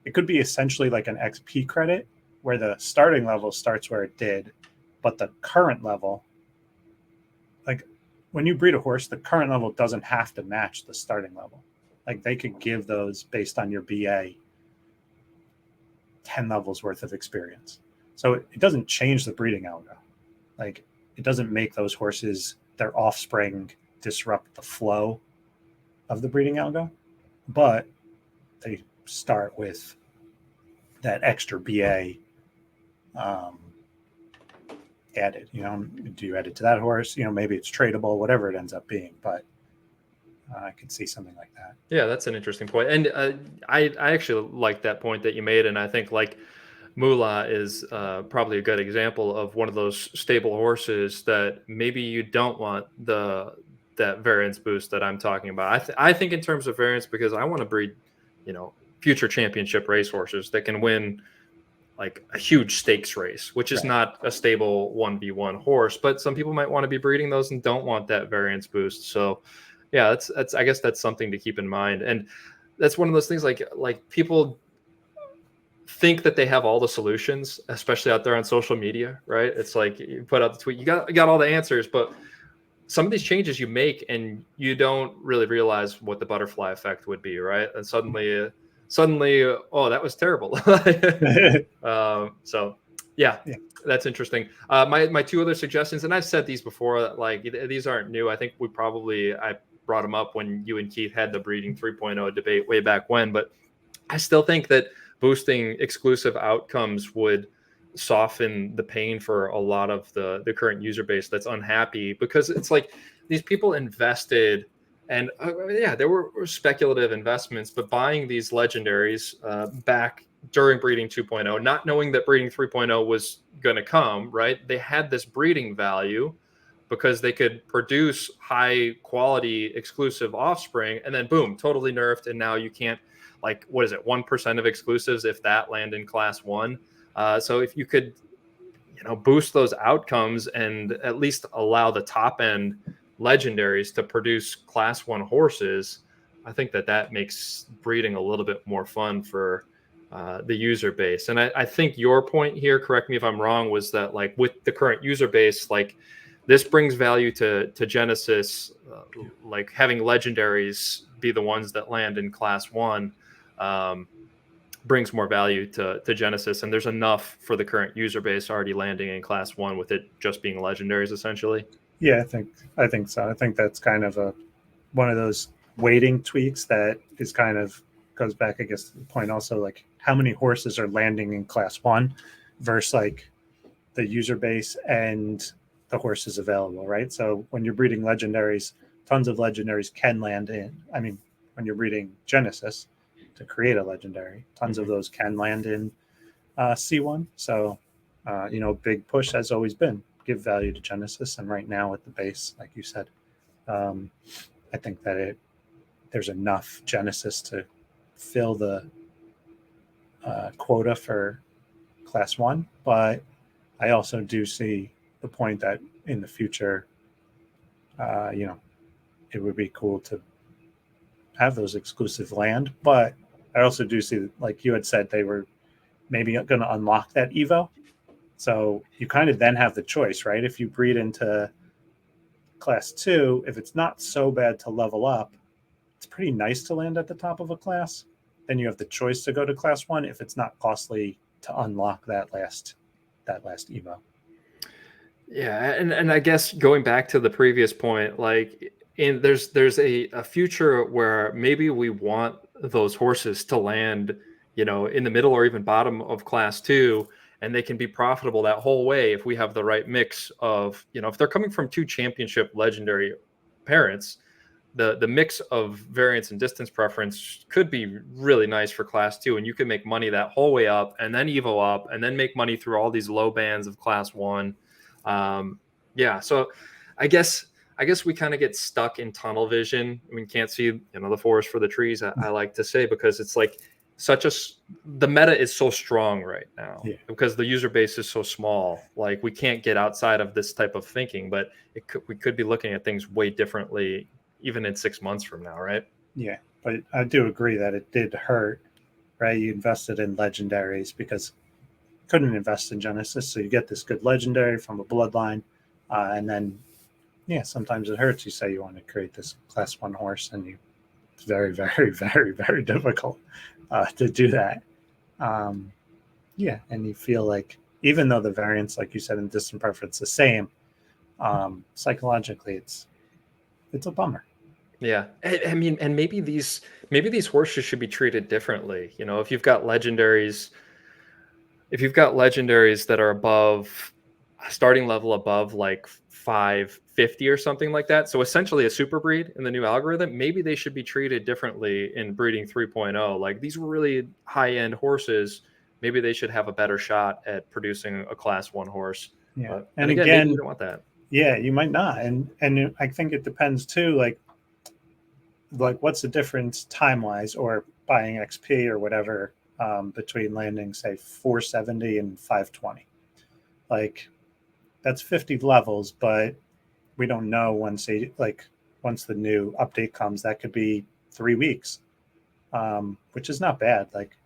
Speaker 2: it could be essentially like an XP credit where the starting level starts where it did, but the current level, like when you breed a horse, the current level doesn't have to match the starting level. Like they could give those based on your BA 10 levels worth of experience. So it doesn't change the breeding algo. Like it doesn't make those horses, their offspring, disrupt the flow of the breeding algo, but they start with that extra BA added. Do you add it to that horse? Maybe it's tradable, whatever it ends up being, but I could see something like that.
Speaker 1: Yeah, that's an interesting point. And I actually like that point that you made. And I think like Moulah is probably a good example of one of those stable horses that maybe you don't want that variance boost that I'm talking about. I think in terms of variance, because I want to breed, future championship racehorses that can win like a huge stakes race, which is
Speaker 2: Right.
Speaker 1: not a stable 1v1 horse, but some people might want to be breeding those and don't want that variance boost. So yeah, that's I guess that's something to keep in mind. And that's one of those things like people think that they have all the solutions, especially out there on social media, right? It's like you put out the tweet, you got all the answers, but some of these changes you make and you don't really realize what the butterfly effect would be, right? And suddenly, oh, that was terrible. So Yeah,
Speaker 2: Yeah.
Speaker 1: that's interesting. My two other suggestions, and I've said these before, like these aren't new. I think I brought them up when you and Keith had the breeding 3.0 debate way back when, but I still think that boosting exclusive outcomes would soften the pain for a lot of the current user base that's unhappy, because it's like these people invested, and yeah, there were speculative investments, but buying these legendaries back during breeding 2.0, not knowing that breeding 3.0 was going to come, right? They had this breeding value because they could produce high quality exclusive offspring, and then boom, totally nerfed, and now you can't, like, what is it, 1% of exclusives, if that, land in class 1. So if you could, boost those outcomes and at least allow the top end legendaries to produce class 1 horses, I think that makes breeding a little bit more fun for the user base. And I think your point here, correct me if I'm wrong, was that, like, with the current user base, like, this brings value to Genesis, like having legendaries be the ones that land in class 1 brings more value to Genesis, and there's enough for the current user base already landing in class 1 with it just being legendaries essentially.
Speaker 2: Yeah, I think so. I think that's kind of one of those weighting tweaks that is kind of goes back, I guess, to the point also, like how many horses are landing in class 1 versus like the user base and the horses available, right? So when you're breeding legendaries, tons of legendaries can land in. I mean, when you're breeding Genesis to create a legendary, tons of those can land in C1. So, big push has always been give value to Genesis. And right now with the base, like you said, I think that there's enough Genesis to fill the quota for class 1. But I also do see the point that in the future, it would be cool to have those exclusive land. But I also do see, like you had said, they were maybe going to unlock that Evo. So you kind of then have the choice, right? If you breed into class 2, if it's not so bad to level up, it's pretty nice to land at the top of a class. Then you have the choice to go to class 1 if it's not costly to unlock that last Evo.
Speaker 1: Yeah, and I guess going back to the previous point, like, there's a future where maybe we want those horses to land, in the middle or even bottom of class 2, and they can be profitable that whole way if we have the right mix of, if they're coming from 2 championship legendary parents, the mix of variance and distance preference could be really nice for class 2, and you can make money that whole way up and then evo up and then make money through all these low bands of class 1. Yeah, so I guess we kind of get stuck in tunnel vision. I mean, can't see, the forest for the trees, I like to say, because it's like the meta is so strong right now, because the user base is so small. Like, we can't get outside of this type of thinking, but we could be looking at things way differently even in 6 months from now, right?
Speaker 2: Yeah, but I do agree that it did hurt, right? You invested in legendaries because couldn't invest in Genesis, so you get this good legendary from a bloodline, and then sometimes it hurts. You say you want to create this class 1 horse, and it's very, very, very, very difficult to do that. And you feel like even though the variance, like you said, in distant preference is the same, psychologically it's a bummer.
Speaker 1: Yeah, I mean, and maybe these horses should be treated differently. If you've got legendaries that are above starting level, above like 550 or something like that, so essentially a super breed in the new algorithm, maybe they should be treated differently in breeding 3.0. Like, these were really high-end horses, maybe they should have a better shot at producing a class 1 horse.
Speaker 2: And
Speaker 1: again, maybe you don't want that.
Speaker 2: You might not, and I think it depends too, like what's the difference time-wise or buying XP or whatever, between landing, say, 470 and 520. Like, that's 50 levels, but we don't know once the new update comes, that could be 3 weeks, which is not bad. Like,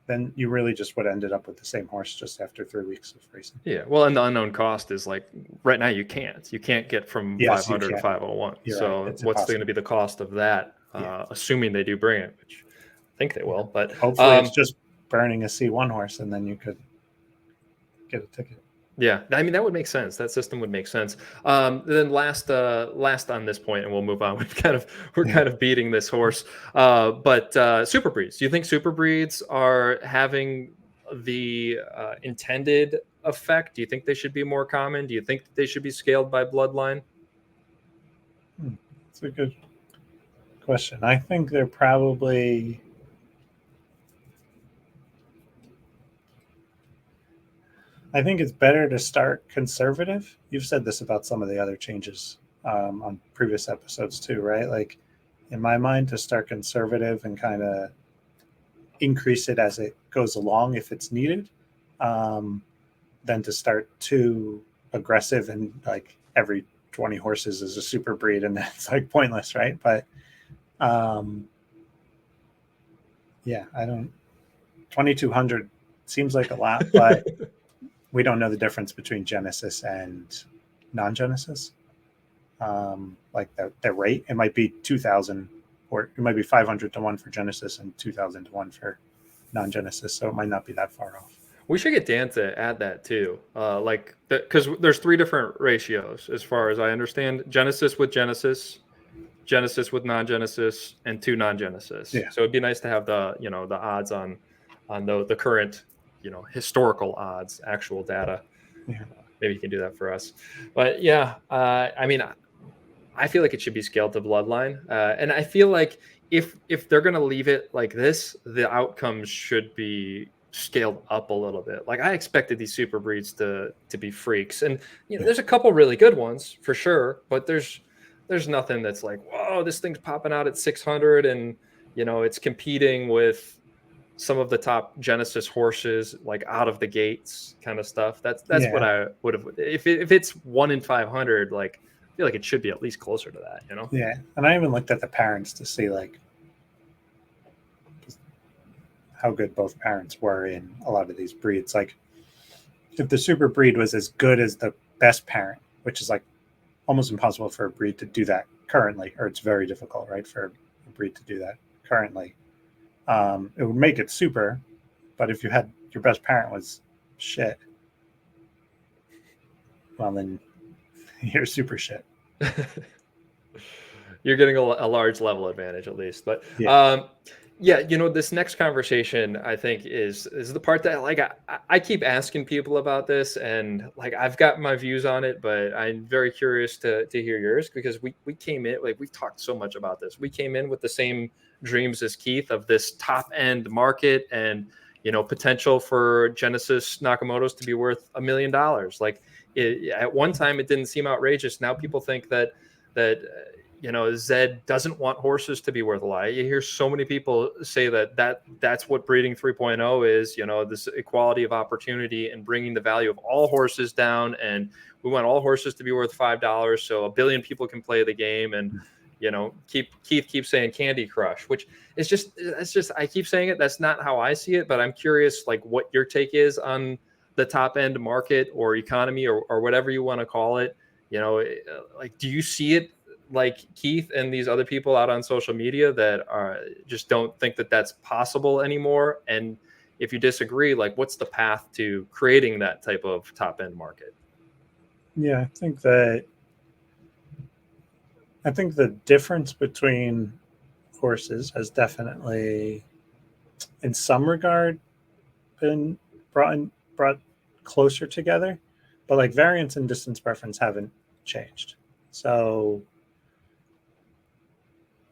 Speaker 2: then you really just would have ended up with the same horse just after 3 weeks of racing.
Speaker 1: Yeah, well, and the unknown cost is, like, right now you can't get from 500 to 501. So right. What's going to be the cost of that? Assuming they do bring it, which I think they will. But
Speaker 2: hopefully it's just burning a C1 horse, and then you could get a ticket.
Speaker 1: Yeah, I mean that would make sense. That system would make sense. Then last on this point, and we'll move on. We're kind of beating this horse. But super breeds. Do you think super breeds are having the intended effect? Do you think they should be more common? Do you think they should be scaled by bloodline?
Speaker 2: That's a good question. I think they're probably. I think it's better to start conservative. You've said this about some of the other changes on previous episodes too, right? Like in my mind, to start conservative and kind of increase it as it goes along if it's needed, than to start too aggressive and like every 20 horses is a super breed and that's like pointless, right? But yeah, I don't. 2,200 seems like a lot, but we don't know the difference between Genesis and non-Genesis. Like the rate, it might be 2,000, or it might be 500 to 1 for Genesis and 2,000 to 1 for non-Genesis. So it might not be that far off.
Speaker 1: We should get Dan to add that too. Like, because there's 3 different ratios as far as I understand: Genesis with Genesis, Genesis with non-Genesis, and 2 non-Genesis.
Speaker 2: Yeah.
Speaker 1: So it'd be nice to have the the odds on the current historical odds, actual data.
Speaker 2: Yeah.
Speaker 1: Maybe you can do that for us. But yeah, I mean, I feel like it should be scaled to bloodline, and I feel like if they're gonna leave it like this, the outcomes should be scaled up a little bit. Like I expected these super breeds to be freaks, and there's a couple really good ones for sure, but there's nothing that's like, whoa, this thing's popping out at 600, and it's competing with some of the top Genesis horses, like out of the gates kind of stuff. That's what I would have. If it's 1 in 500, like I feel like it should be at least closer to that,
Speaker 2: Yeah, and I even looked at the parents to see like how good both parents were in a lot of these breeds. Like if the super breed was as good as the best parent, which is like almost impossible for a breed to do that currently, or it's very difficult, right, for a breed to do that currently. It would make it super, but if you had your best parent was shit, well then you're super shit.
Speaker 1: You're getting a large level advantage at least. But yeah, this next conversation I think is the part that like I keep asking people about this, and like I've got my views on it, but I'm very curious to hear yours, because we came in, like we've talked so much about this. We came in with the same dreams as Keith of this top end market and potential for Genesis Nakamoto's to be worth $1 million. Like at one time it didn't seem outrageous. Now people think that Zed doesn't want horses to be worth a lot. You hear so many people say that's what breeding 3.0 is, this equality of opportunity and bringing the value of all horses down. And we want all horses to be worth $5 so 1 billion people can play the game. And, Keith keeps saying Candy Crush, which is just, I keep saying it. That's not how I see it, but I'm curious, like what your take is on the top end market or economy or whatever you want to call it. Like, do you see it like Keith and these other people out on social media that just don't think that that's possible anymore? And if you disagree, like what's the path to creating that type of top end market?
Speaker 2: Yeah, I think the difference between horses has definitely, in some regard, been brought closer together, but like variance and distance preference haven't changed. So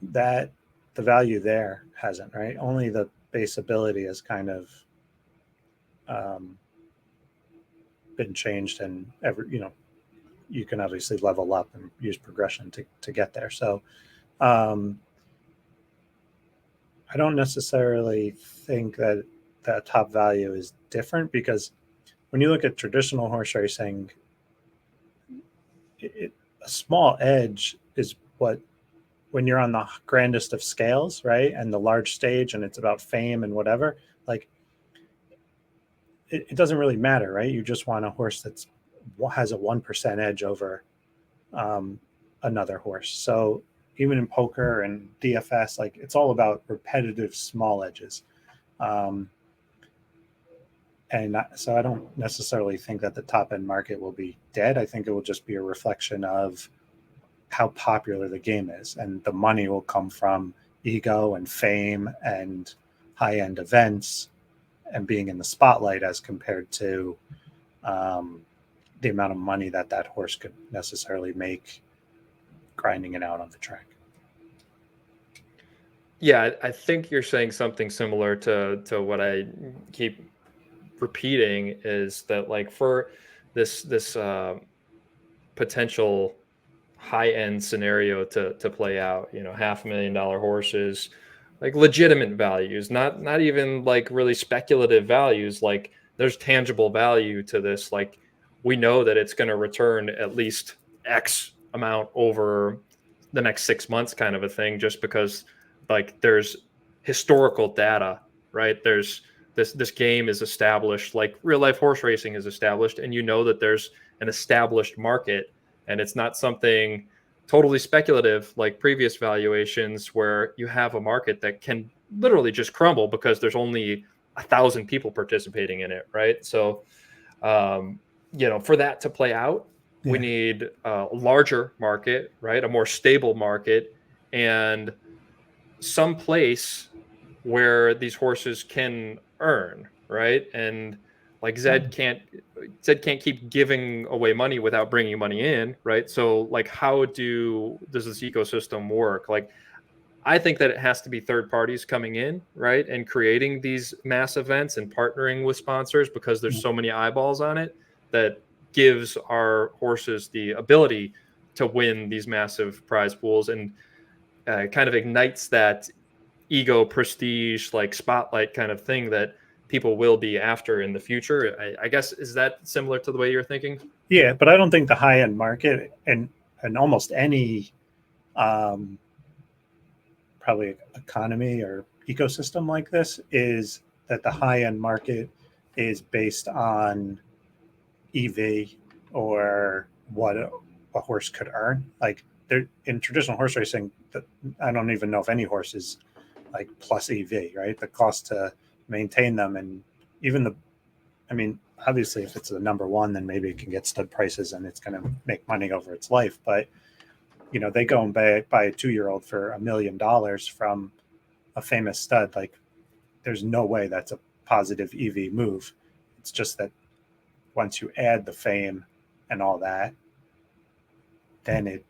Speaker 2: that the value there hasn't, right? Only the base ability has kind of been changed, and you can obviously level up and use progression to get there. So I don't necessarily think that top value is different, because when you look at traditional horse racing, a small edge is when you're on the grandest of scales, right? And the large stage, and it's about fame and whatever, like it doesn't really matter, right? You just want a horse that has a 1% edge over another horse. So even in poker and DFS, like it's all about repetitive small edges. And so I don't necessarily think that the top end market will be dead. I think it will just be a reflection of how popular the game is, and the money will come from ego and fame and high end events and being in the spotlight as compared to the amount of money that that horse could necessarily make grinding it out on the track.
Speaker 1: Yeah, I think you're saying something similar to what I keep repeating, is that like for this potential high end scenario to play out, you know, $500,000 horses, like legitimate values, not even like really speculative values. Like there's tangible value to this. Like we know that it's going to return at least X amount over the next 6 months, kind of a thing, just because like there's historical data, right? There's this game is established, like real life horse racing is established, and you know that there's an established market, and it's not something totally speculative like previous valuations where you have a market that can literally just crumble because there's only 1,000 people participating in it, right? So you know, for that to play out, we need a larger market, right? A more stable market, and some place where these horses can earn, right? And like Zed can't keep giving away money without bringing money in, right? So like how does this ecosystem work? Like I think that it has to be third parties coming in, right, and creating these mass events and partnering with sponsors, because there's so many eyeballs on it that gives our horses the ability to win these massive prize pools, and kind of ignites that ego, prestige, like spotlight kind of thing that people will be after in the future. I guess, is that similar to the way you're thinking?
Speaker 2: Yeah, but I don't think the high end market and almost any probably economy or ecosystem like this is that the high end market is based on EV or what a horse could earn. Like there in traditional horse racing, I don't even know if any horse is like plus EV, right? The cost to maintain them, and even I mean, obviously, if it's the number one, then maybe it can get stud prices and it's going to make money over its life. But you know, they go and buy a 2-year-old for $1 million from a famous stud. Like, there's no way that's a positive EV move. It's just that once you add the fame and all that, then it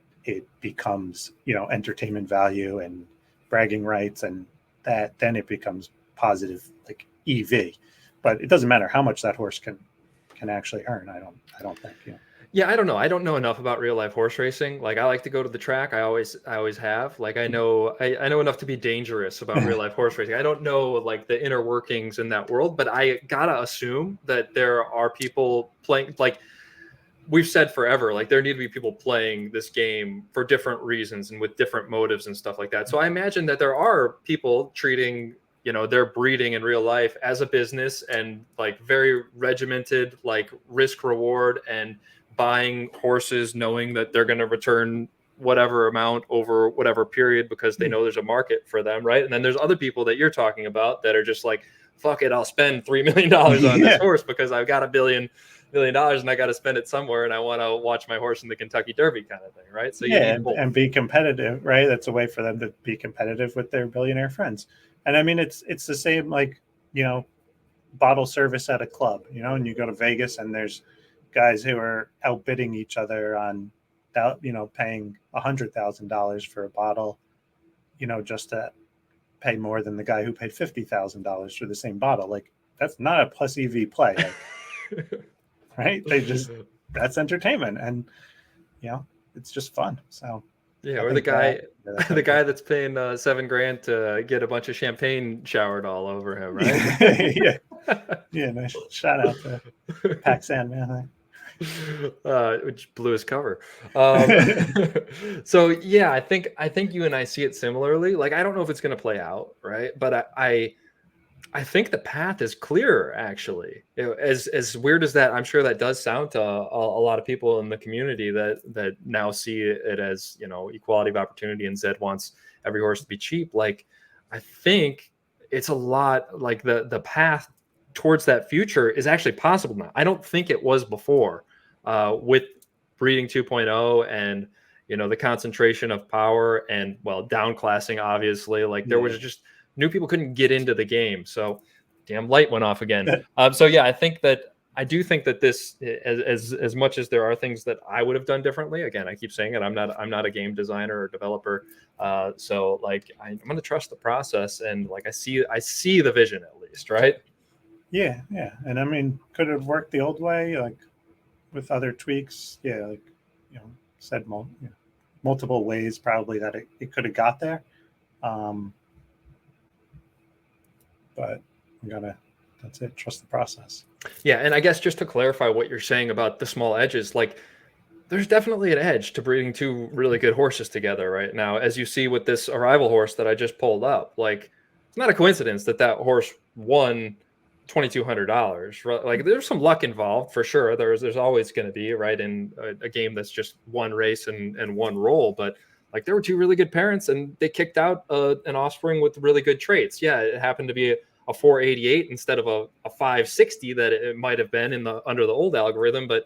Speaker 2: becomes, you know, entertainment value and bragging rights, and that then it becomes positive like EV. But it doesn't matter how much that horse can actually earn. I don't think, you know.
Speaker 1: Yeah, I don't know. I don't know enough about real life horse racing. Like I like to go to the track. I always have. Like I know enough to be dangerous about real life horse racing. I don't know like the inner workings in that world, but I gotta assume that there are people playing, like we've said forever, like there need to be people playing this game for different reasons and with different motives and stuff like that. So I imagine that there are people treating, you know, their breeding in real life as a business, and like very regimented, like risk reward, and buying horses knowing that they're going to return whatever amount over whatever period because they know there's a market for them, right? And then there's other people that you're talking about that are just like, fuck it, I'll spend $3 million on this horse because I've got $1 billion and I got to spend it somewhere, and I want to watch my horse in the Kentucky Derby kind of thing, right? So
Speaker 2: yeah, and be competitive, right? That's a way for them to be competitive with their billionaire friends. And I mean, it's the same, like, you know, bottle service at a club, you know, and you go to Vegas and there's guys who are outbidding each other on, you know, paying $100,000 for a bottle, you know, just to pay more than the guy who paid $50,000 for the same bottle. Like, that's not a plus EV play, like, right? That's entertainment, and you know, it's just fun. So
Speaker 1: yeah, or the guy that's paying $7,000 to get a bunch of champagne showered all over him, right?
Speaker 2: yeah. Nice shout out to Paxan, man.
Speaker 1: Which blew his cover. So yeah, I think you and I see it similarly. Like I don't know if it's going to play out, right? But I think the path is clear, actually. You know, as weird as that, I'm sure that does sound to a lot of people in the community that now see it as, you know, equality of opportunity, and Zed wants every horse to be cheap. Like, I think it's a lot like the path towards that future is actually possible now. I don't think it was before, with breeding 2.0 and, you know, the concentration of power and, well, downclassing, obviously. Like, there was just new people couldn't get into the game. So damn light went off again. So yeah, I do think that this, as much as there are things that I would have done differently, again, I keep saying it, I'm not a game designer or developer. So like, I'm going to trust the process, and like, I see the vision at least, right?
Speaker 2: Yeah. And I mean, could it have worked the old way, like with other tweaks? Yeah, like, you know, said multiple ways probably that it could have got there. But that's it. Trust the process.
Speaker 1: Yeah. And I guess just to clarify what you're saying about the small edges, like, there's definitely an edge to breeding two really good horses together right now. As you see with this arrival horse that I just pulled up, like, it's not a coincidence that horse won $2,200. Right? Like, there's some luck involved for sure. There's always going to be, right, in a game that's just one race and one roll. But like, there were two really good parents, and they kicked out an offspring with really good traits. Yeah, it happened to be a 488 instead of a 560 that it might have been under the old algorithm, but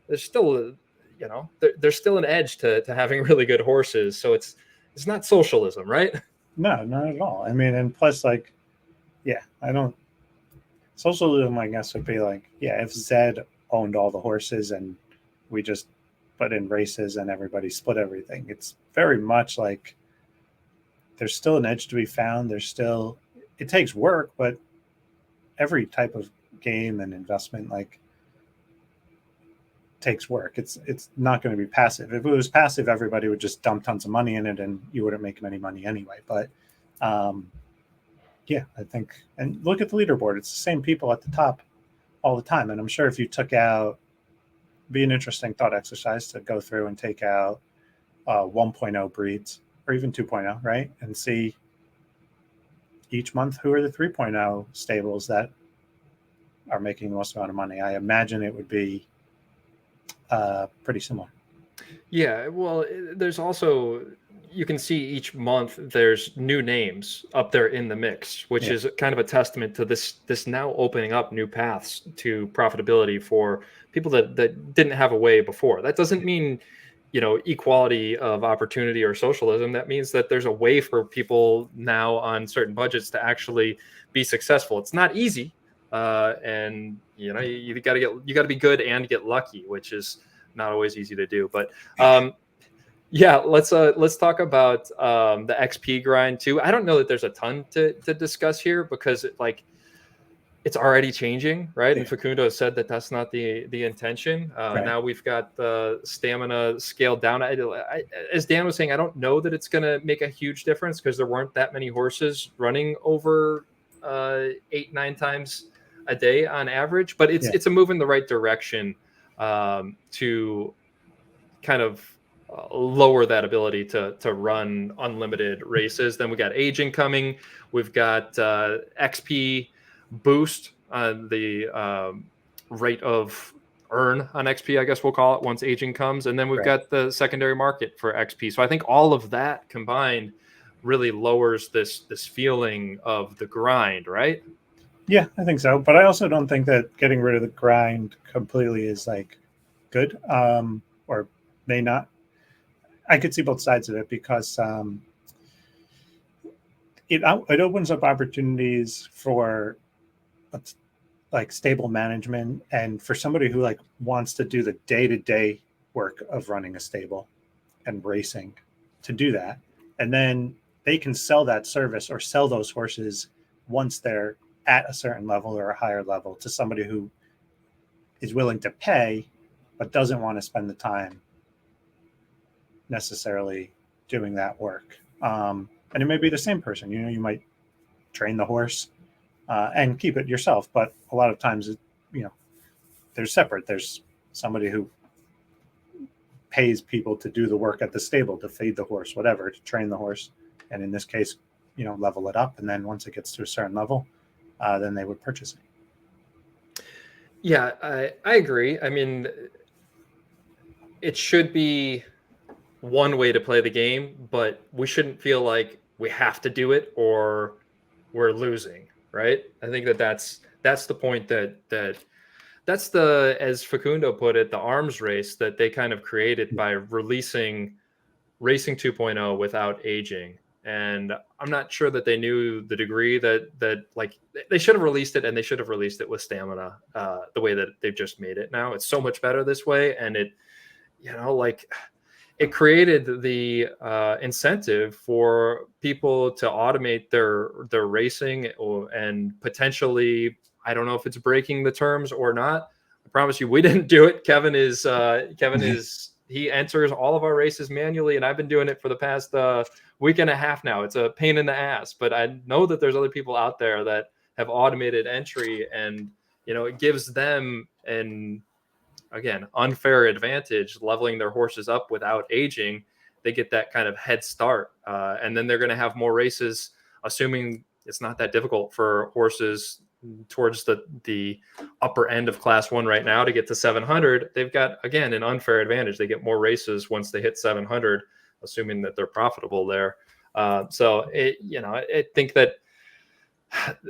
Speaker 1: there's still you know, there's still an edge to having really good horses. So it's not socialism, right?
Speaker 2: No, not at all. I mean, and plus, like, yeah, I don't. Socialism, I guess, would be like, yeah, if Zed owned all the horses and we just put in races and everybody split everything. It's very much like there's still an edge to be found. It takes work, but every type of game and investment, like, takes work. It's not going to be passive. If it was passive, everybody would just dump tons of money in it and you wouldn't make any money anyway. But yeah, I think, and look at the leaderboard, it's the same people at the top all the time. And I'm sure if you took out, be an interesting thought exercise to go through and take out 1.0 breeds or even 2.0, right, and see each month who are the 3.0 stables that are making the most amount of money. I imagine it would be pretty similar.
Speaker 1: Yeah, well, there's also, you can see each month there's new names up there in the mix, which is kind of a testament to this now opening up new paths to profitability for people that didn't have a way before. That doesn't mean, you know, equality of opportunity or socialism. That means that there's a way for people now on certain budgets to actually be successful. It's not easy. And you know, you got to be good and get lucky, which is not always easy to do. But yeah, let's talk about the XP grind too. I don't know that there's a ton to discuss here because it's already changing, right? And Facundo has said that that's not the intention. Right. Now we've got the stamina scaled down. As Dan was saying, I don't know that it's going to make a huge difference because there weren't that many horses running over 8-9 times a day on average, but it's a move in the right direction to kind of lower that ability to run unlimited races. Then we got aging coming. We've got XP boost on the rate of earn on XP, I guess we'll call it, once aging comes. And then we've got the secondary market for XP. So I think all of that combined really lowers this feeling of the grind, right?
Speaker 2: Yeah, I think so. But I also don't think that getting rid of the grind completely is like good, or may not. I could see both sides of it because it opens up opportunities for like stable management, and for somebody who like wants to do the day-to-day work of running a stable and racing, to do that, and then they can sell that service or sell those horses once they're at a certain level or a higher level to somebody who is willing to pay but doesn't want to spend the time necessarily doing that work. And it may be the same person. You know, you might train the horse and keep it yourself, but a lot of times, you know, they're separate. There's somebody who pays people to do the work at the stable, to feed the horse, whatever, to train the horse, and in this case, you know, level it up. And then once it gets to a certain level, then they would purchase it.
Speaker 1: Yeah, I agree. I mean, it should be one way to play the game, but we shouldn't feel like we have to do it or we're losing, right? I think that's that's the point that's the, as Facundo put it, the arms race that they kind of created by releasing Racing 2.0 without aging. And I'm not sure that they knew the degree that like they should have released it, and they should have released it with stamina the way that they've just made it now. It's so much better this way, and it, like, it created the incentive for people to automate their racing, and potentially, I don't know if it's breaking the terms or not. I promise you, we didn't do it. Kevin is he enters all of our races manually, and I've been doing it for the past week and a half now. It's a pain in the ass, but I know that there's other people out there that have automated entry, and it gives them an, again, unfair advantage, leveling their horses up without aging. They get that kind of head start, and then they're going to have more races, assuming it's not that difficult for horses towards the upper end of class 1 right now to get to 700. They've got, again, an unfair advantage. They get more races once they hit 700, assuming that they're profitable there. So I think that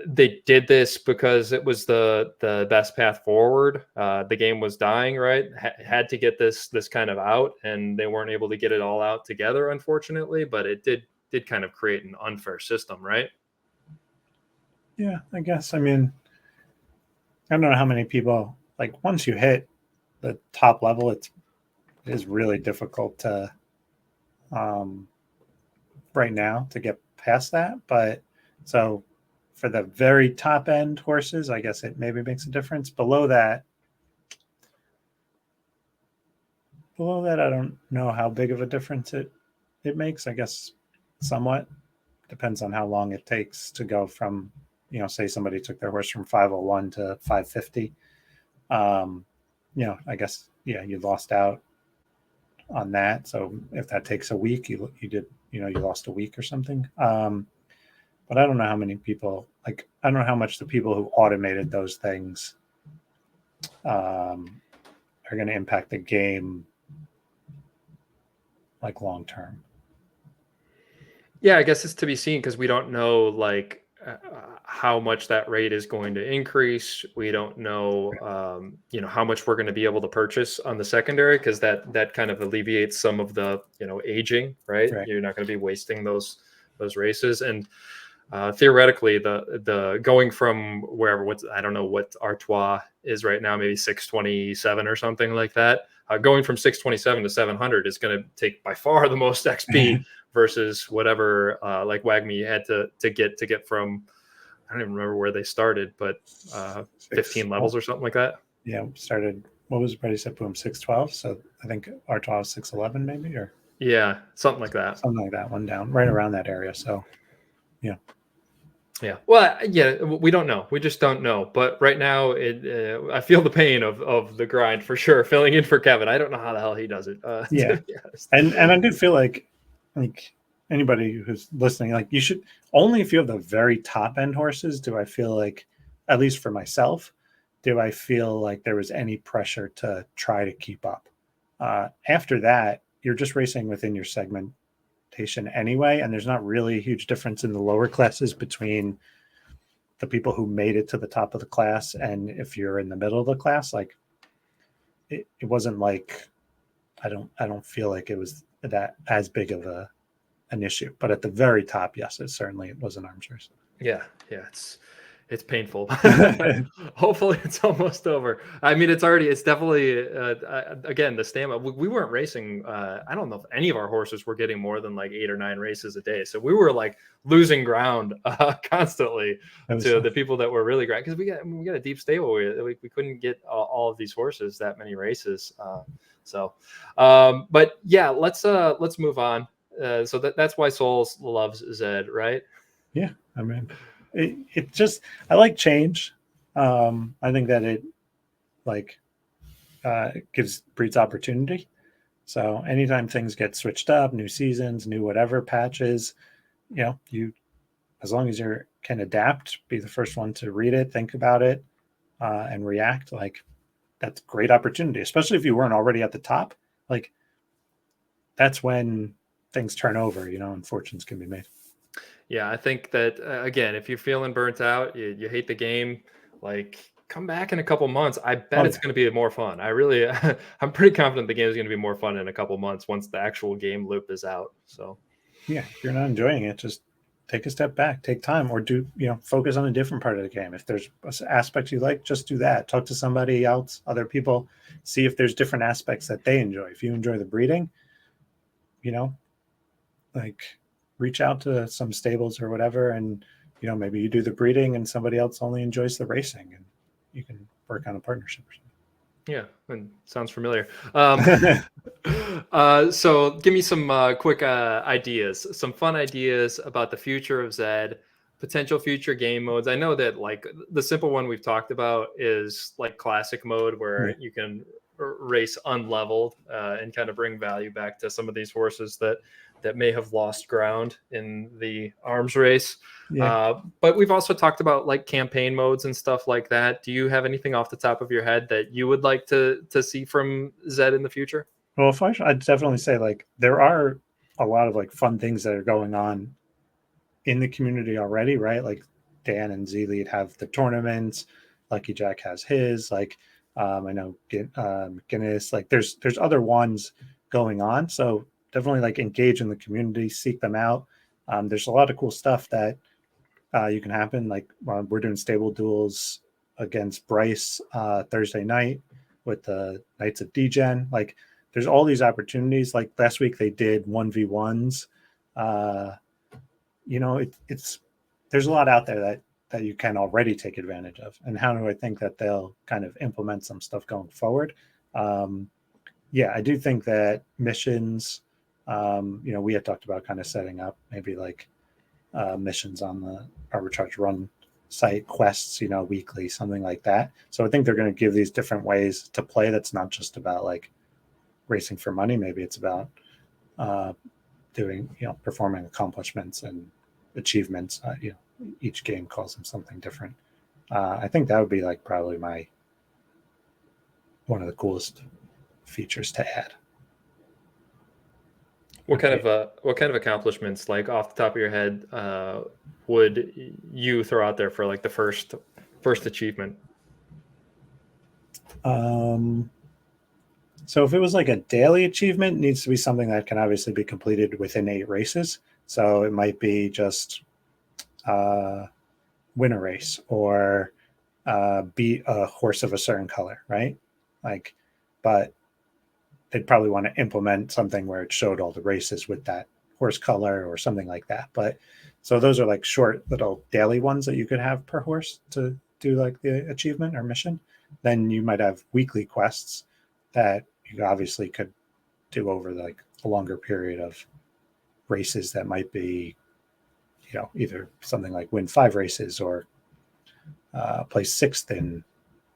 Speaker 1: they did this because it was the best path forward. The game was dying, right? Had to get this kind of out, and they weren't able to get it all out together, unfortunately. But it did kind of create an unfair system, right?
Speaker 2: Yeah, I guess. I mean, I don't know how many people, like, once you hit the top level, it is really difficult to right now to get past that. But so for the very top end horses, I guess it maybe makes a difference. Below that, I don't know how big of a difference it makes. I guess somewhat depends on how long it takes to go from, say somebody took their horse from 501 to 550. I guess, yeah, you lost out on that. So if that takes a week, you lost a week or something. But I don't know how many people, like, I don't know how much the people who automated those things are going to impact the game, like, long term.
Speaker 1: Yeah, I guess it's to be seen, because we don't know, like, how much that rate is going to increase. We don't know, how much we're going to be able to purchase on the secondary, because that kind of alleviates some of the, aging, right? You're not going to be wasting those races. And theoretically, the going from wherever, I don't know what Artois is right now, maybe 627 or something like that. Going from 627 to 700 is going to take by far the most XP versus whatever, like WAGMI had to get from, I don't even remember where they started, but 15 levels or something like that.
Speaker 2: Yeah, started, what was Ready Set Boom, 612? So I think Artois was 611 maybe, or
Speaker 1: yeah, something like that.
Speaker 2: Something like that, one down, right around that area. So yeah.
Speaker 1: Yeah. Well, yeah, we don't know. We just don't know. But right now, I feel the pain of the grind for sure. Filling in for Kevin. I don't know how the hell he does it.
Speaker 2: Yeah. And I do feel like anybody who's listening, like, you should, only if you have the very top end horses, do I feel like, at least for myself, do I feel like there was any pressure to try to keep up. After that, you're just racing within your segmentation anyway, and there's not really a huge difference in the lower classes between the people who made it to the top of the class and if you're in the middle of the class. Like, it wasn't like, I don't feel like it was that as big of an issue. But at the very top, yes, it was an arms race.
Speaker 1: Yeah, it's painful. Hopefully it's almost over. I mean, it's definitely, again, the stamina. We weren't racing. I don't know if any of our horses were getting more than like 8 or 9 races a day. So we were like losing ground constantly to the people that were really great. Because we got a deep stable. We couldn't get all of these horses that many races. But yeah, let's move on. So that's why Souls loves Zed, right?
Speaker 2: Yeah, I mean, it just, I like change. I think that it, like, breeds opportunity. So anytime things get switched up, new seasons, new whatever patches, you, as long as you can adapt, be the first one to read it, think about it, and react, like, that's great opportunity, especially if you weren't already at the top. Like, that's when things turn over, and fortunes can be made.
Speaker 1: Yeah, I think that, again, if you're feeling burnt out, you hate the game, like come back in a couple months. I bet
Speaker 2: Oh
Speaker 1: it's
Speaker 2: yeah.
Speaker 1: going to be more fun. I really, I'm pretty confident the game is going to be more fun in a couple months once the actual game loop is out. So
Speaker 2: Yeah, if you're not enjoying it, just take a step back, take time, or do focus on a different part of the game. If there's aspects you like, just do that. Talk to somebody else, other people, see if there's different aspects that they enjoy. If you enjoy the breeding, you know, like reach out to some stables or whatever, and maybe you do the breeding and somebody else only enjoys the racing, and you can work on a partnership or
Speaker 1: yeah, and sounds familiar.
Speaker 2: something.
Speaker 1: So give me some quick ideas, some fun ideas about the future of Zed, potential future game modes. I know that like the simple one we've talked about is like classic mode
Speaker 2: Yeah.
Speaker 1: where you can race unleveled and kind of bring value back to some of these horses that may have lost ground in the arms race.
Speaker 2: Yeah.
Speaker 1: But we've also talked about like campaign modes and stuff like that. Do you have anything off the top of your head that you would like to see from Zed in the future?
Speaker 2: Well, I'd definitely say like there are a lot of like fun things that are going on in the community already, right? Like Dan and Z Lead have the tournaments, Lucky Jack has his, like I know Guinness, like there's other ones going on. So definitely like engage in the community, seek them out. There's a lot of cool stuff that you can happen. Like we're doing stable duels against Bryce Thursday night with the Knights of Degen. Like there's all these opportunities. Like last week they did 1v1s. Uh, it's there's a lot out there that you can already take advantage of. And how do I think that they'll kind of implement some stuff going forward? Yeah, I do think that missions, we had talked about kind of setting up maybe like missions on the Arbitrage.Run site, quests, weekly, something like that. So I think they're going to give these different ways to play. That's not just about like racing for money. Maybe it's about doing, performing accomplishments and achievements. Each game calls them something different. I think that would be like probably one of the coolest features to add.
Speaker 1: What kind of accomplishments, like off the top of your head, would you throw out there for like the first achievement?
Speaker 2: So if it was like a daily achievement, it needs to be something that can obviously be completed within 8 races. So it might be just win a race or beat a horse of a certain color, right? Like, but they'd probably want to implement something where it showed all the races with that horse color or something like that. But so those are like short little daily ones that you could have per horse to do like the achievement or mission. Then you might have weekly quests that you obviously could do over like a longer period of races that might be, either something like win 5 races or place 6th in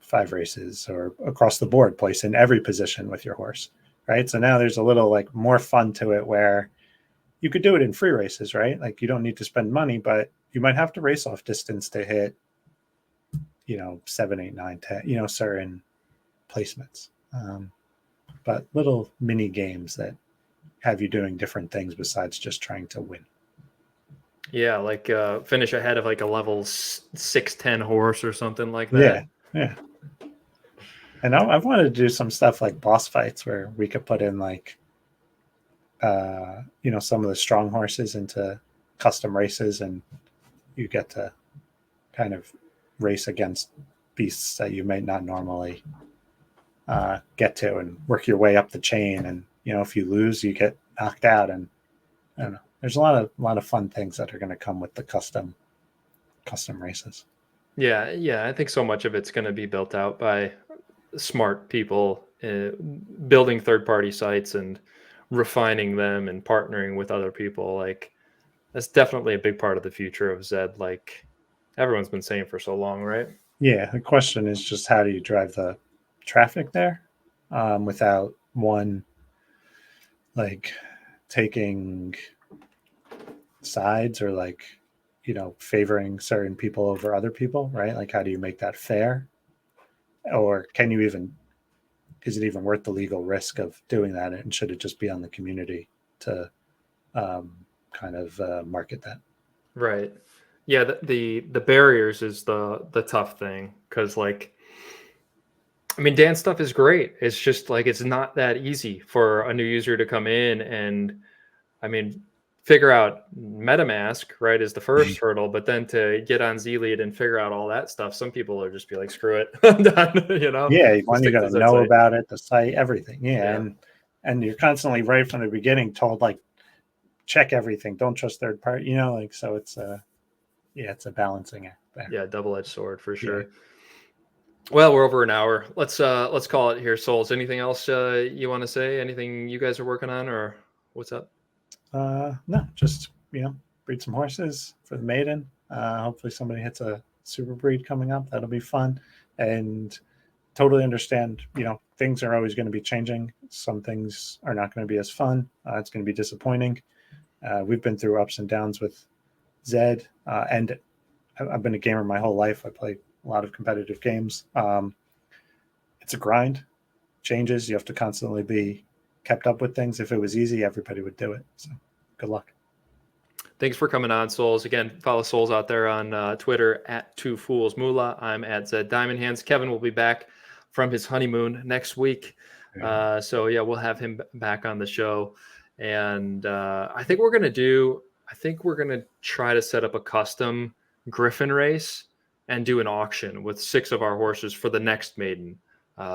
Speaker 2: 5 races or across the board, place in every position with your horse, right? So now there's a little like more fun to it where you could do it in free races, right? Like you don't need to spend money, but you might have to race off distance to hit, 7, 8, 9, 10, certain placements. But little mini games that have you doing different things besides just trying to win.
Speaker 1: Yeah, like finish ahead of like a level 610 horse or something like
Speaker 2: Yeah,
Speaker 1: that.
Speaker 2: yeah. And I've wanted to do some stuff like boss fights where we could put in like, some of the strong horses into custom races, and you get to kind of race against beasts that you might not normally get to, and work your way up the chain. And if you lose, you get knocked out. And I don't know. There's a lot of fun things that are going to come with the custom races.
Speaker 1: Yeah, I think so much of it's going to be built out by smart people building third-party sites and refining them and partnering with other people. Like that's definitely a big part of the future of Zed. Like everyone's been saying for so long, right?
Speaker 2: Yeah, the question is just how do you drive the traffic there without one like taking sides or like favoring certain people over other people, right? Like how do you make that fair? Or is it even worth the legal risk of doing that, and should it just be on the community to kind of market that?
Speaker 1: Right. Yeah, the barriers is the tough thing, because like, I mean, dance stuff is great. It's just like it's not that easy for a new user to come in and, I mean, figure out MetaMask, right, is the first hurdle, but then to get on ZLead and figure out all that stuff, some people are just be like, screw it, I'm done,
Speaker 2: Yeah,
Speaker 1: I'll
Speaker 2: one, you
Speaker 1: stick
Speaker 2: got
Speaker 1: to
Speaker 2: to
Speaker 1: Zed
Speaker 2: know
Speaker 1: site.
Speaker 2: about it, the site, everything. Yeah,
Speaker 1: Yeah,
Speaker 2: and you're constantly right from the beginning told like check everything, don't trust third party. Like so it's yeah, it's a balancing act there.
Speaker 1: yeah, double-edged sword for
Speaker 2: Yeah.
Speaker 1: sure. Well, we're over an hour. Let's call it here, Souls. Anything else you want to say? Anything you guys are working on, or what's up?
Speaker 2: No, just breed some horses for the maiden. Hopefully somebody hits a super breed coming up. That'll be fun. And totally understand, things are always going to be changing. Some things are not going to be as fun. It's going to be disappointing. We've been through ups and downs with Zed, and I've been a gamer my whole life. I play a lot of competitive games. It's a grind. Changes. You have to constantly be kept up with things. If it was easy, everybody would do it. So good luck.
Speaker 1: Thanks for coming on, Souls. Again, follow Souls out there on Twitter at 2FoolsMoulah. I'm at Zed Diamond Hands. Kevin will be back from his honeymoon next week. So yeah, we'll have him back on the show. And I think we're going to try to set up a custom Griffin race and do an auction with 6 of our horses for the next maiden.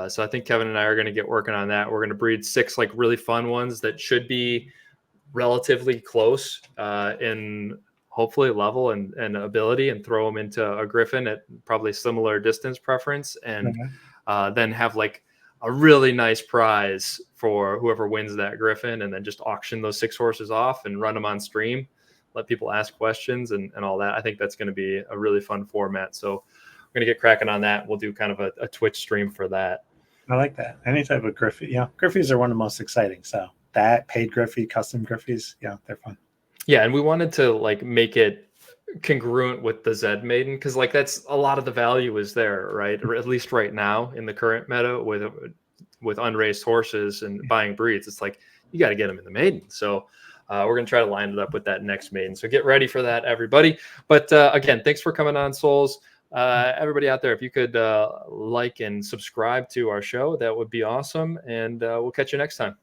Speaker 1: So I think Kevin and I are going to get working on that. We're going to breed 6 like really fun ones that should be relatively close in hopefully level and ability, and throw them into a Griffin at probably similar distance preference, and then have like a really nice prize for whoever wins that Griffin, and then just auction those 6 horses off and run them on stream, let people ask questions and all that. I think that's going to be a really fun format. So we're going to get cracking on that. We'll do kind of a Twitch stream for that.
Speaker 2: I like that. Any type of Griffey. Yeah, Griffies are one of the most exciting. So that paid Griffey, custom Griffies, yeah, they're fun.
Speaker 1: Yeah, and we wanted to like make it congruent with the Zed maiden, because like that's a lot of the value is there, right? Or at least right now in the current meta with unraced horses and buying breeds, it's like you got to get them in the maiden. So we're going to try to line it up with that next maiden. So get ready for that, everybody. But again, thanks for coming on, Souls. Everybody out there, if you could like and subscribe to our show, that would be awesome. And we'll catch you next time.